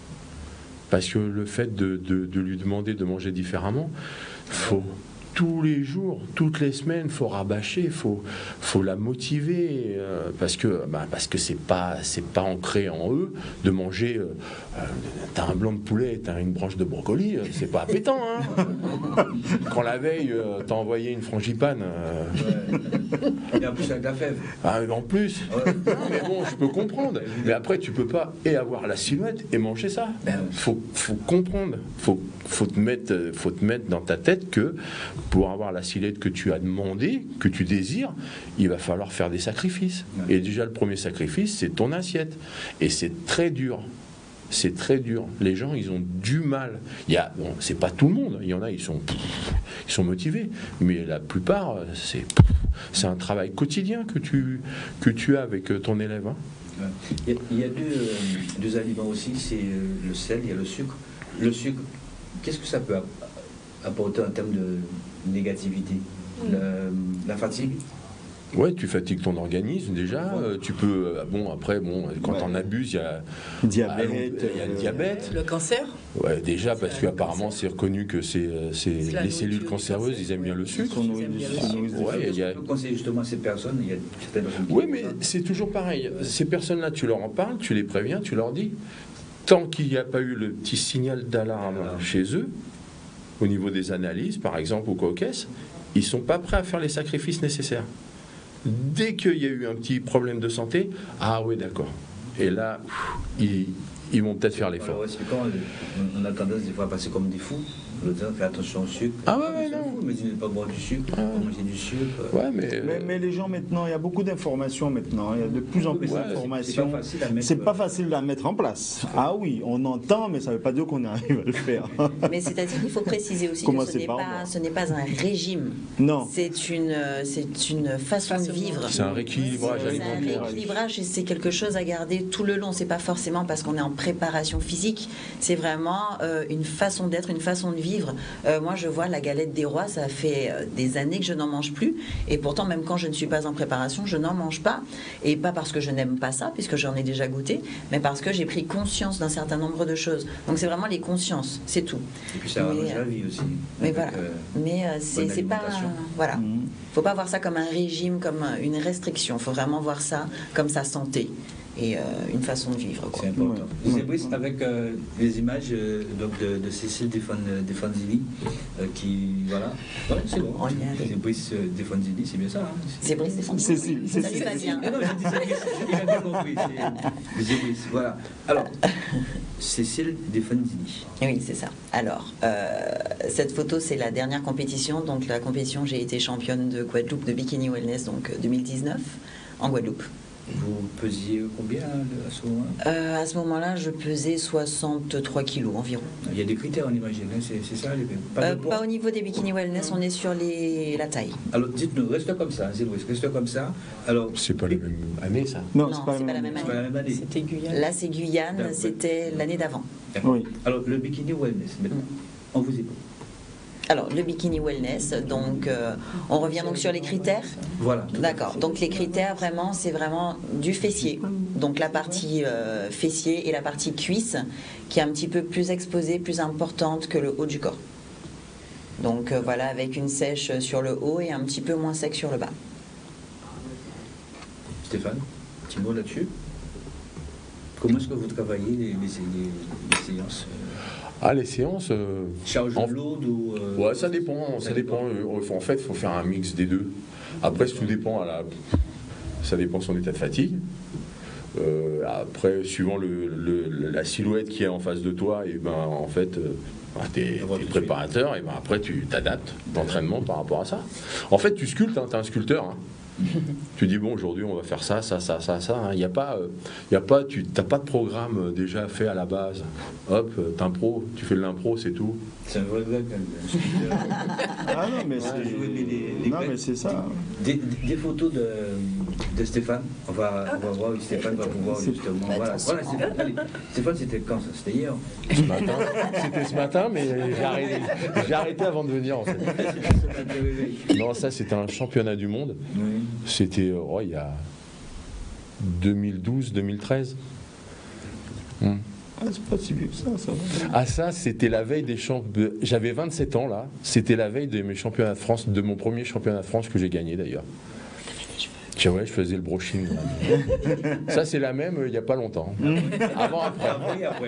Parce que le fait de lui demander de manger différemment, faut tous les jours, toutes les semaines, faut rabâcher, faut la motiver parce que c'est pas ancré en eux de manger. T'as un blanc de poulet, t'as une branche de brocoli, c'est pas appétant. Quand la veille t'as envoyé une frangipane. Et en plus avec la fève. En plus. Mais bon, je peux comprendre. Mais après, tu peux pas avoir la silhouette et manger ça. Faut comprendre. Faut te mettre dans ta tête que pour avoir la silhouette que tu as demandé, que tu désires, il va falloir faire des sacrifices. Et déjà, le premier sacrifice, c'est ton assiette. Et c'est très dur. C'est très dur. Les gens, ils ont du mal. C'est pas tout le monde. Il y en a, ils sont motivés. Mais la plupart, c'est un travail quotidien que tu as avec ton élève. Il y a deux aliments aussi, c'est le sel, il y a le sucre. Le sucre, qu'est-ce que ça peut apporter en termes de négativité? La fatigue? Ouais, tu fatigues ton organisme déjà. Tu peux. Quand on abuse, il y a le diabète. Le cancer. Ouais, déjà parce qu'apparemment c'est reconnu que c'est les cellules cancéreuses, ils aiment bien le sucre. Je peux conseiller justement à ces personnes. Il y a certaines personnes. Oui, mais c'est toujours pareil. Ces personnes-là, tu leur en parles, tu les préviens, tu leur dis. Tant qu'il n'y a pas eu le petit signal d'alarme chez eux, au niveau des analyses, par exemple, ou cocaisse, ils ne sont pas prêts à faire les sacrifices nécessaires. Dès qu'il y a eu un petit problème de santé, oui, d'accord. Et là, ils vont peut-être faire l'effort. On a tendance des fois à passer comme des fous. Le dire, fais attention au sucre. Non. Mais tu n'es pas boire du sucre, pas manger du sucre. Mais les gens maintenant, il y a beaucoup d'informations maintenant. Il y a de plus en plus d'informations. C'est pas facile à mettre en place. Oui, on entend, mais ça ne veut pas dire qu'on arrive à le faire. Mais c'est-à-dire qu'il faut préciser aussi que ce n'est pas un régime. Non. C'est une façon de vivre. C'est un rééquilibrage alimentaire. C'est un rééquilibrage et c'est quelque chose à garder tout le long. C'est pas forcément parce qu'on est en préparation physique. C'est vraiment une façon d'être, une façon de vivre. Moi, je vois la galette des rois, ça fait des années que je n'en mange plus. Et pourtant, même quand je ne suis pas en préparation, je n'en mange pas. Et pas parce que je n'aime pas ça, puisque j'en ai déjà goûté, mais parce que j'ai pris conscience d'un certain nombre de choses. Donc, c'est vraiment les consciences, c'est tout. Et puis, ça rallonge la vie aussi. Mais voilà. Mais c'est pas... Voilà. Faut pas voir ça comme un régime, comme une restriction. Faut vraiment voir ça comme sa santé. et une façon de vivre. C'est important. Zébris, avec les images donc de Cécile Defanzini, qui, voilà, c'est bon. Zébris Defanzini, c'est bien ça. Hein. Zébris Defanzini. Ça lui va bien. Non, j'ai dit Zébris, il a bien compris. Zébris, voilà. Alors, Cécile Defanzini. Oui, c'est ça. Alors, cette photo, c'est la dernière compétition. Donc, la compétition, j'ai été championne de Guadeloupe de Bikini Wellness, donc 2019, en Guadeloupe. Vous pesiez combien à ce moment-là? À ce moment-là, je pesais 63 kilos environ. Il y a des critères, on imagine, hein, c'est ça pas au niveau des Bikini Wellness, on est sur la taille. Alors, dites-nous, reste comme ça, reste comme ça. Alors, c'est pas la même année, ça? Non, c'est pas la même année. C'était Guyane. Là, c'est Guyane, c'était l'année d'avant. Oui. Alors, le Bikini Wellness, maintenant, on vous écoute. Alors, le Bikini Wellness, donc on revient donc sur les critères. Voilà. D'accord. Donc les critères, vraiment, c'est vraiment du fessier. Donc la partie fessier et la partie cuisse, qui est un petit peu plus exposée, plus importante que le haut du corps. Donc voilà, avec une sèche sur le haut et un petit peu moins sec sur le bas. Stéphane, petit mot là-dessus. Comment est-ce que vous travaillez les séances les séances... charge lourde ou... Ouais, ça dépend. En fait, il faut faire un mix des deux. Après, tout dépend ça dépend de son état de fatigue. Après, suivant la silhouette qui est en face de toi, et ben en fait, t'es préparateur, et ben après tu t'adaptes d'entraînement par rapport à ça. En fait, tu sculptes, t'es un sculpteur. Hein. Tu dis bon, aujourd'hui on va faire ça. Il y a pas t'as pas de programme déjà fait à la base. Hop, t'impro, tu fais de l'impro, c'est tout. C'est un vrai Ah non, mais c'est ça. Des photos de Stéphane. On va voir où Stéphane va pouvoir justement. Voilà, Stéphane. Allez. Stéphane, c'était quand ça? C'était hier. Ce matin. C'était ce matin, mais j'ai arrêté avant de venir en fait. Non, ça c'était un championnat du monde. Oui. C'était il y a 2012-2013. C'est pas si vieux que ça va. Ah ça, c'était la veille des championnats. J'avais 27 ans là. C'était la veille de mes championnats de France, de mon premier championnat de France que j'ai gagné d'ailleurs. Ouais, je faisais le brushing. Ça, c'est la même il n'y a pas longtemps. Avant, après.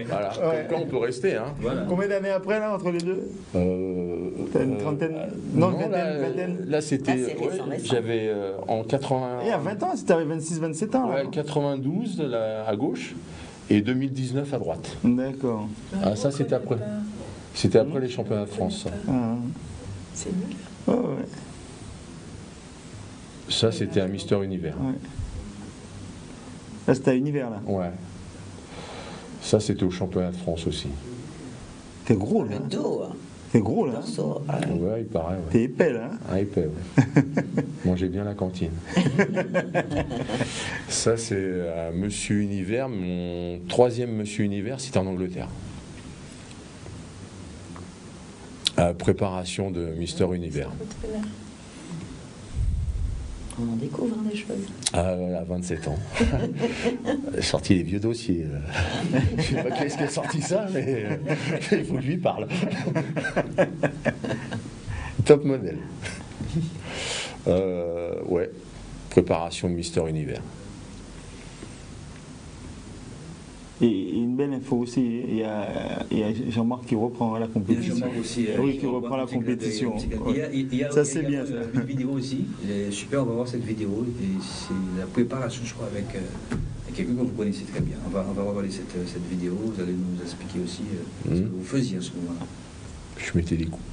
Voilà. Ouais. Comme on peut rester. Hein. Voilà. Combien d'années après, là, entre les deux? T'as une trentaine? Non, vingtaine. Là, c'était... j'avais en 80... Et à 20 ans, c'était 26-27 ans. Ouais, 92 à gauche et 2019 à droite. D'accord. Ah, ça, c'était après. C'était après les championnats de France. C'est nul. Ouais. Ça, c'était un Mister Univers. Ouais. Là, c'était à Univers, là. Ouais. Ça, c'était au championnat de France aussi. T'es gros, là. Le dos. T'es gros, là. Ouais, il paraît. Ouais. T'es épais, là. Ah, épais, ouais. Mangez bien la cantine. Ça, c'est Monsieur Univers. Mon troisième Monsieur Univers, c'était en Angleterre. Préparation de Mister Univers. On en découvre des choses. À 27 ans. J'ai sorti les vieux dossiers. Je sais pas qui est-ce qui a sorti ça, mais il faut que je lui parle. Top modèle. Ouais. Préparation de Mister Univers. Et une belle info aussi, il y a Jean-Marc qui reprend la compétition. Jean-Marc aussi. Oui, qui reprend la compétition. Ça, c'est bien. Une vidéo aussi. Super, on va voir cette vidéo. Et c'est la préparation, je crois, avec quelqu'un que vous connaissez très bien. On va regarder cette vidéo. Vous allez nous expliquer aussi ce que vous faisiez à ce moment-là. Je mettais des coups.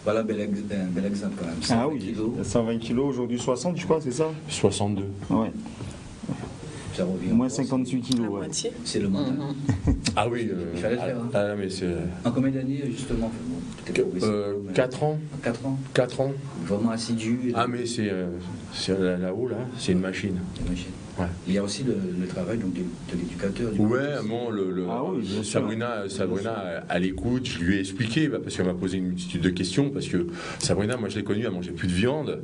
Voilà un bel exemple. Ah oui, 120 kilos, aujourd'hui 60, je crois, c'est ça? 62. Ouais. Ça revient. Moins 58 kilos. La Ouais. moitié. C'est le mental. Ah oui, Il fallait le faire. Hein. ah, mais c'est... En combien d'années, justement peut-être progressif, 4 ans. 4 ans. 4 ans. Vraiment assidu. Ah mais c'est là-haut, là, c'est une machine. La machine. Ouais. Il y a aussi le travail donc, de l'éducateur. Ouais, bon, Ah oui, bien sûr. Sabrina, à l'écoute, je lui ai expliqué, parce qu'elle m'a posé une multitude de questions, parce que Sabrina, moi je l'ai connue, elle mangeait plus de viande,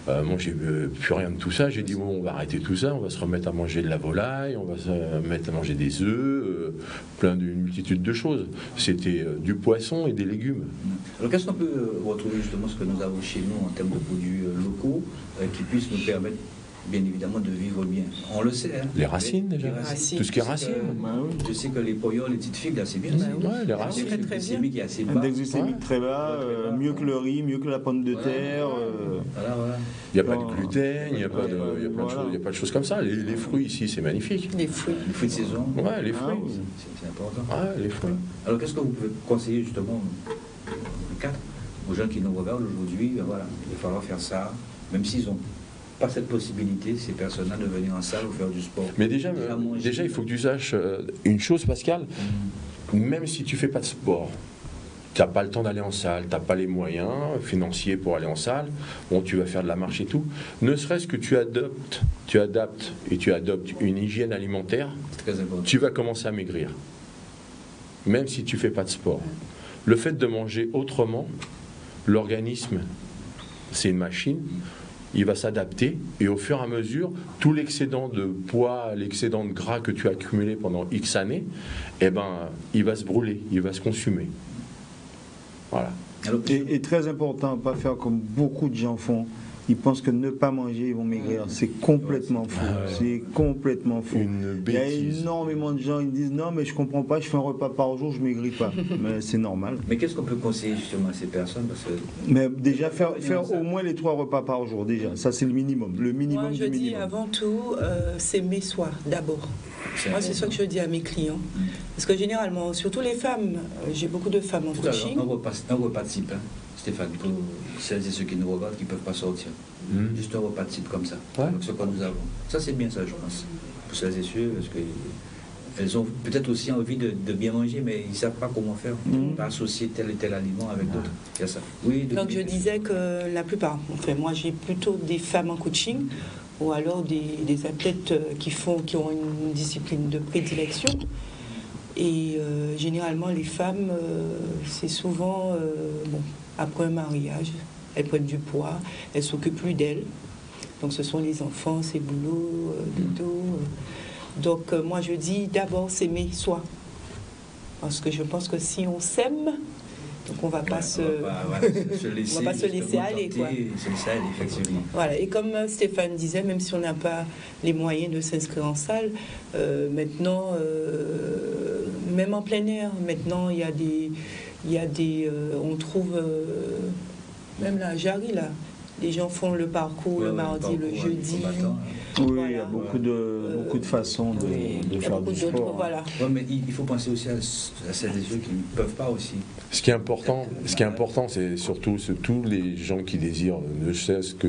mangeait plus rien de tout ça. J'ai dit, bon, on va arrêter tout ça, on va se remettre à manger de la volaille, on va se mettre à manger des œufs, une multitude de choses. C'était du poisson et des légumes. Alors qu'est-ce qu'on peut retrouver justement ce que nous avons chez nous en termes de produits locaux qui puissent nous permettre bien évidemment de vivre bien. On le sait. Hein. Les racines déjà. Racines. Tout ce qui est racines. Je sais que les poyoles, les petites figues, là, c'est bien. Ouais, les racines. Index glycémique est assez bas. Index glycémique très bas, mieux que le riz, mieux que la pomme de terre. Voilà. Il n'y a pas de gluten, il y a plein de choses comme ça. Les fruits ici, c'est magnifique. Les fruits. Les fruits de saison. Ouais, les fruits. C'est important. Ouais, les fruits. Alors qu'est-ce que vous pouvez conseiller justement aux gens qui nous regardent aujourd'hui? Ben voilà, il va falloir faire ça, même s'ils n'ont pas cette possibilité, ces personnes-là, de venir en salle ou faire du sport. Mais déjà il faut que tu saches une chose, Pascal. Même si tu fais pas de sport, tu n'as pas le temps d'aller en salle, tu n'as pas les moyens financiers pour aller en salle, bon, tu vas faire de la marche et tout, ne serait-ce que tu adaptes et tu adoptes une hygiène alimentaire, tu vas commencer à maigrir. Même si tu fais pas de sport. Le fait de manger autrement, l'organisme, c'est une machine, il va s'adapter et au fur et à mesure, tout l'excédent de poids, l'excédent de gras que tu as accumulé pendant X années, eh ben, il va se brûler, il va se consumer. Voilà. Et très important, pas faire comme beaucoup de gens font. Ils pensent que ne pas manger, ils vont maigrir. C'est complètement faux. C'est complètement faux. Il y a énormément de gens qui disent non, mais je comprends pas, je fais un repas par jour, je maigris pas. Mais c'est normal. Mais qu'est-ce qu'on peut conseiller justement à ces personnes? Parce que... Mais déjà, faire au moins les 3 repas par jour, déjà. Ça, c'est le minimum. Le minimum. Moi, je dis avant tout, s'aimer soi d'abord. Moi, c'est ça que je dis à mes clients. Parce que généralement, surtout les femmes, j'ai beaucoup de femmes en coaching. Un repas de type, hein. Stéphane, pour celles et ceux qui nous regardent, qui ne peuvent pas sortir. Juste un repas de type comme ça. Ouais. Donc, ce que nous avons. Ça, c'est bien ça, je pense. Pour celles et ceux, parce qu'elles ont peut-être aussi envie de bien manger, mais ils ne savent pas comment faire. Pas associer tel et tel aliment avec d'autres. Il y a ça. Oui, donc, je disais que la plupart, enfin, moi, j'ai plutôt des femmes en coaching ou alors des athlètes qui ont une discipline de prédilection. Et généralement, les femmes, c'est souvent, après un mariage, elles prennent du poids, elles ne s'occupent plus d'elles. Donc ce sont les enfants, c'est boulot, dodo. Donc moi je dis d'abord s'aimer soi. Parce que je pense que si on s'aime, donc on ne va pas se laisser aller. Quoi. Se laisser aller, effectivement. Voilà. Et comme Stéphane disait, même si on n'a pas les moyens de s'inscrire en salle, maintenant, même en plein air, maintenant il y a des on trouve, même là, à Jarry, là, les gens font le parcours le mardi, le jeudi. Oui, voilà. Il y a beaucoup de façons de faire du sport. Voilà. Ouais, mais il faut penser aussi à celles et ceux qui ne peuvent pas aussi. Ce qui est important, c'est surtout tous les gens qui désirent ne cesse que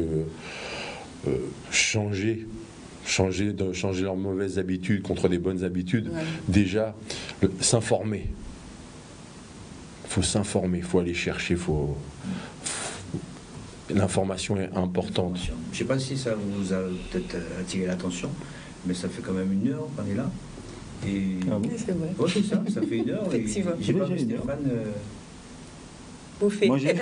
changer leurs mauvaises habitudes contre des bonnes habitudes. Ouais. Déjà, s'informer. Il faut s'informer, il faut aller chercher, l'information est importante. Je ne sais pas si ça vous a peut-être attiré l'attention, mais ça fait quand même 1 heure qu'on est là. Et... Ah oui, c'est vrai. Oui, c'est ça fait 1 heure. Effectivement. J'ai pas vu Stéphane... Bouffé. Moi, j'ai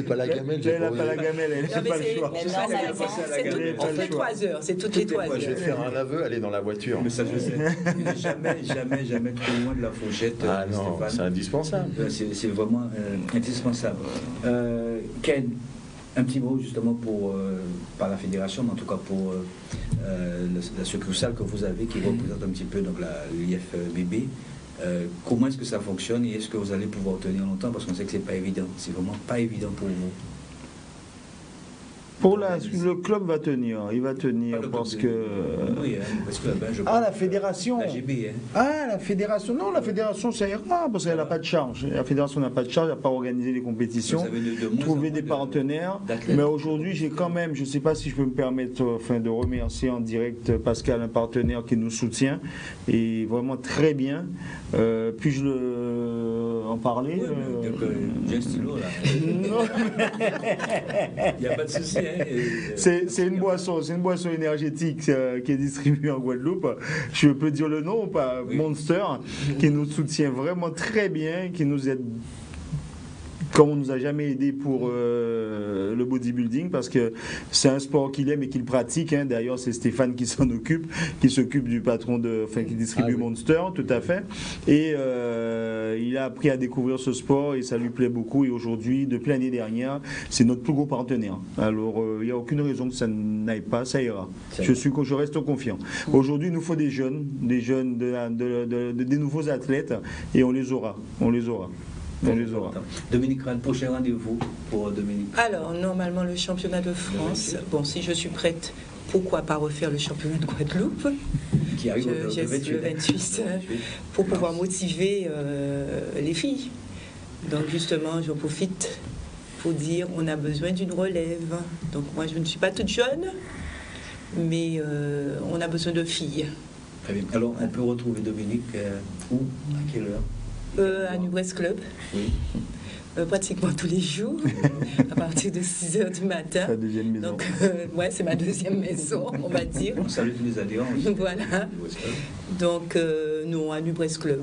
pas la gamelle. Elle n'a pas la gamelle, elle n'a pas le choix. C'est 3 heures, c'est toutes les 3 heures. Je vais faire un aveu, aller dans la voiture. Mais ça, je sais. jamais trop loin de la fourchette. Ah non, c'est indispensable. C'est vraiment indispensable. Ken, un petit mot justement par la fédération, mais en tout cas pour la succursale que vous avez qui représente un petit peu l'IFBB. Comment est-ce que ça fonctionne et est-ce que vous allez pouvoir tenir longtemps, parce qu'on sait que c'est pas évident, c'est vraiment pas évident pour vous. Le club va tenir, il va tenir parce que... Oui, parce que la fédération. La GB, hein. Ah, la fédération. Non, la fédération, ça ira parce qu'elle n'a pas de charge. La fédération n'a pas de charge, elle n'a pas organisé les compétitions, trouver des partenaires. Mais aujourd'hui, j'ai quand même, je ne sais pas si je peux me permettre de remercier en direct Pascal, un partenaire qui nous soutient et vraiment très bien. Puis-je en parler J'ai un stylo là. Non. Il n'y a pas de souci. Hein. C'est une boisson énergétique qui est distribuée en Guadeloupe. Je peux dire le nom ou pas? Oui. Monster, qui nous soutient vraiment très bien, qui nous aide comme on nous a jamais aidé pour le bodybuilding, parce que c'est un sport qu'il aime et qu'il pratique. Hein. D'ailleurs, c'est Stéphane qui s'en occupe, qui s'occupe du patron qui distribue Monster, tout à fait. Et il a appris à découvrir ce sport et ça lui plaît beaucoup. Et aujourd'hui, depuis l'année dernière, c'est notre plus gros partenaire. Alors, il n'y a aucune raison que ça n'aille pas, ça ira. Je reste confiant. Aujourd'hui, il nous faut des jeunes, des nouveaux athlètes, et on les aura. Dominique, le prochain rendez-vous pour Dominique? Alors, normalement, le championnat de France. Bon, si je suis prête, pourquoi pas refaire le championnat de Guadeloupe qui arrive le 28 pour pouvoir motiver les filles. Donc, justement, j'en profite pour dire on a besoin d'une relève. Donc, moi, je ne suis pas toute jeune, mais on a besoin de filles. Très bien. Alors, on peut retrouver Dominique où? À quelle heure? À New Brest Club. Oui. Pratiquement tous les jours, à partir de 6h du matin. Ta deuxième maison. Donc, c'est ma deuxième maison, on va dire. On salue tous les adhérents. Voilà. Donc, nous, à New Brest Club.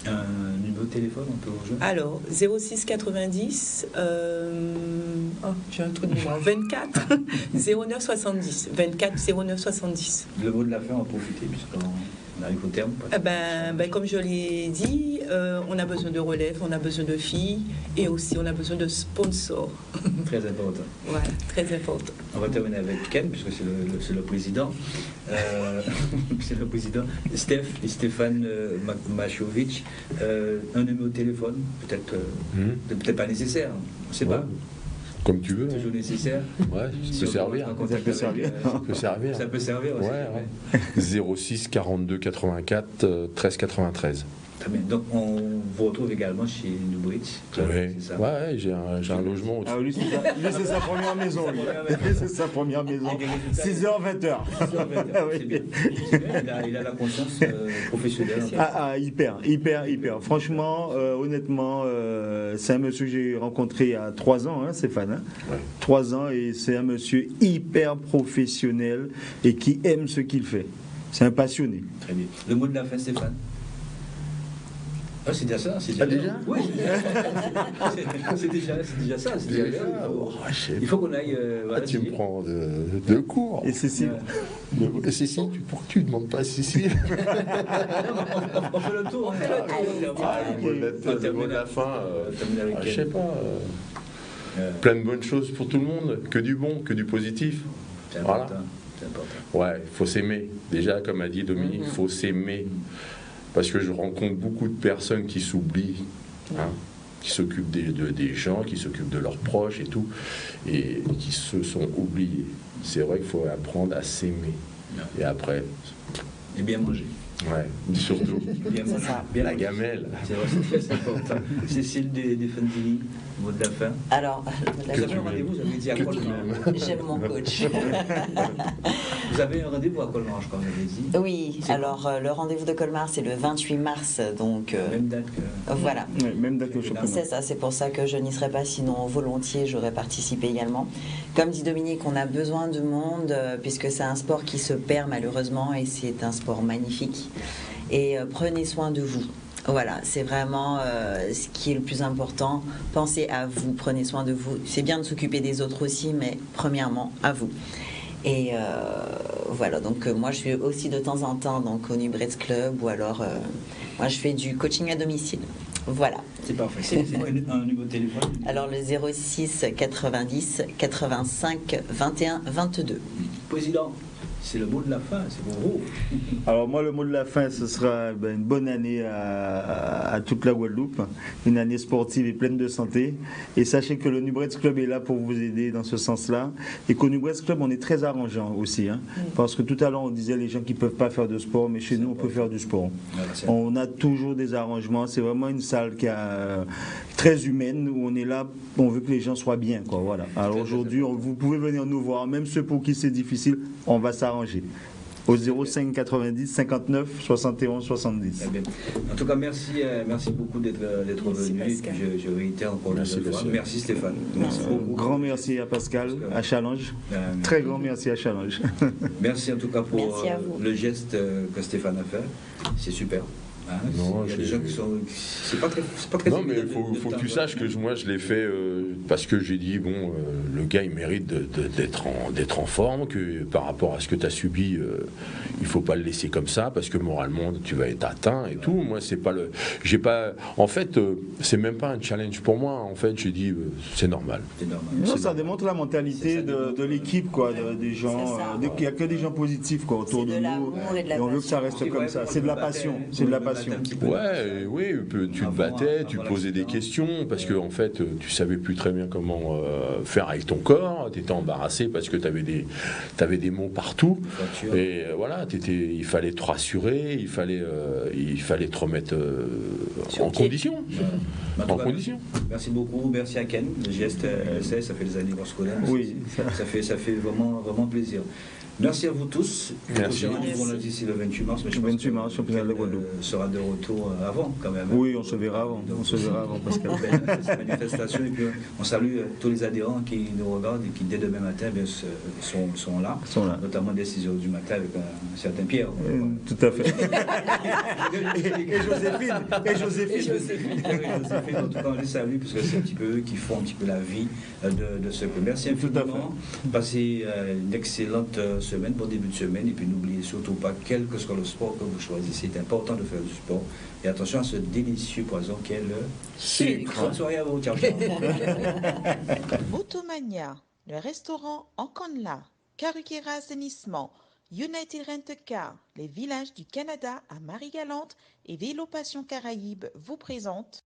Un numéro de téléphone, on peut rejoindre? Alors, 06 90, j'ai un trou de mémoire, 24 09 70. 24 09 70. Le mot de la fin, on va profiter, puisqu'on arrive au terme. Comme je l'ai dit, on a besoin de relève, on a besoin de filles et aussi on a besoin de sponsors. Très important. Voilà, très important. On va terminer avec Ken, puisque c'est le président. C'est le président. Stéphane Machovic. Un numéro de téléphone, peut-être pas nécessaire, on ne sait pas. Comme tu veux. Toujours nécessaire. Ouais, ça peut servir. Ça peut servir aussi. Ouais. 06 42 84 13 93. Très bien. Donc on vous retrouve également chez New Brest. Oui. Ouais, j'ai un logement au-dessus. Lui, c'est sa première maison. C'est sa première maison. 6h, 20h. C'est bien. Il a la conscience professionnelle. Hyper. Franchement, honnêtement, c'est un monsieur que j'ai rencontré il y a 3 ans, hein, Stéphane. Hein. Ouais. 3 ans, et c'est un monsieur hyper professionnel et qui aime ce qu'il fait. C'est un passionné. Très bien. Le mot de la fin, Stéphane? Ah, c'est déjà ça, déjà Oui, c'est déjà ça. Il faut qu'on aille. Tu me prends de cours. Et Cécile Cécile, pourquoi tu ne demandes pas Cécile? On fait le tour. Le mot de la fin, je sais pas. Plein de bonnes choses pour tout le monde, que du bon, que du positif. C'est important. Ouais, il faut s'aimer. Déjà, comme a dit Dominique, il faut s'aimer. Parce que je rencontre beaucoup de personnes qui s'oublient, qui s'occupent des gens, qui s'occupent de leurs proches et tout, et qui se sont oubliés. C'est vrai qu'il faut apprendre à s'aimer. Et après... Et bien manger. Ouais, surtout. Bien manger. Bien la gamelle. C'est très important. Cécile Defendini, mot de la fin. Alors, vous avez un rendez-vous, vous avez dit à Colmarge. J'aime mon coach. Vous avez un rendez-vous à Colmarge, comme vous l'avez dit. Oui, alors le rendez-vous de Colmarge, c'est le 28 mars, donc... Même date que... Voilà. Ouais, même date que le championnat. C'est ça, c'est pour ça que je n'y serai pas, sinon volontiers, j'aurais participé également. Comme dit Dominique, on a besoin de monde, puisque c'est un sport qui se perd malheureusement, et c'est un sport magnifique. Et prenez soin de vous. Voilà, c'est vraiment ce qui est le plus important. Pensez à vous, prenez soin de vous. C'est bien de s'occuper des autres aussi, mais premièrement, à vous. Et voilà, donc moi je suis aussi de temps en temps donc, au New Brest Club, ou alors moi je fais du coaching à domicile. Voilà. C'est parfait. C'est un numéro de téléphone? Alors le 06 90 85 21 22. Président, c'est le mot de la fin, c'est pour vous. Alors moi, le mot de la fin, ce sera une bonne année à toute la Guadeloupe, une année sportive et pleine de santé. Et sachez que le Nubretz Club est là pour vous aider dans ce sens-là. Et qu'au Nubretz Club, on est très arrangeant aussi. Parce que tout à l'heure, on disait les gens qui ne peuvent pas faire de sport, mais chez nous, on peut faire du sport. On a toujours des arrangements. C'est vraiment une salle qui a très humaine, où on est là, on veut que les gens soient bien. Quoi, voilà. Alors aujourd'hui, vous pouvez venir nous voir, même ceux pour qui c'est difficile, on va s'arranger. Au 05 90 59 71 70. En tout cas, merci beaucoup d'être venu. Je réitère encore une fois. Merci Stéphane. Merci beaucoup. Grand merci à Pascal, à Challenge. Très grand merci à Challenge. Merci en tout cas pour le geste que Stéphane a fait. C'est super. Non, il y a des gens qui sont. C'est pas très non, mais il faut que tu saches que moi je l'ai fait parce que j'ai dit le gars il mérite d'être en forme, que par rapport à ce que tu as subi, il faut pas le laisser comme ça parce que moralement tu vas être atteint et tout. Moi c'est pas le. J'ai pas. En fait, c'est même pas un challenge pour moi. En fait, j'ai dit c'est normal. Non, ça démontre la mentalité de l'équipe, quoi, des gens. Il n'y a que des gens positifs quoi, autour de nous. Et on veut que ça reste comme ça. C'est de la passion. C'est de la passion. Ouais, oui, tu te battais, tu posais des questions parce que en fait, tu savais plus très bien comment faire avec ton corps. Tu étais embarrassé parce que tu avais des mots partout. Et voilà, il fallait te rassurer, il fallait te remettre en condition. Merci beaucoup, merci à Ken. Le geste, ça fait des années qu'on se connaît. Oui, ça fait vraiment plaisir. Merci à vous tous. Merci. On l'a dit ici le 28 mars, mais je pense 28 mars, championnat de Guadeloupe. Sera de retour avant quand même. Oui, on se verra avant. On se verra avant parce que cette manifestation et puis on salue tous les adhérents qui nous regardent et qui dès demain matin sont là, notamment dès 6h du matin avec un certain Pierre. Tout à fait. et Joséphine. En tout cas, on les salue parce que c'est un petit peu eux qui font un petit peu la vie de ce club. Merci infiniment. Passez une excellente semaine, bon début de semaine, et puis n'oubliez surtout pas, quel que soit le sport que vous choisissez, c'est important de faire du sport. Et attention à ce délicieux poison qu'est le sucre. Bonne soirée à vous, ciao. Automania, le restaurant en Conla, Karukera Assainissement, United Rent Car, les villages du Canada à Marie-Galante et Vélo Passion Caraïbes vous présentent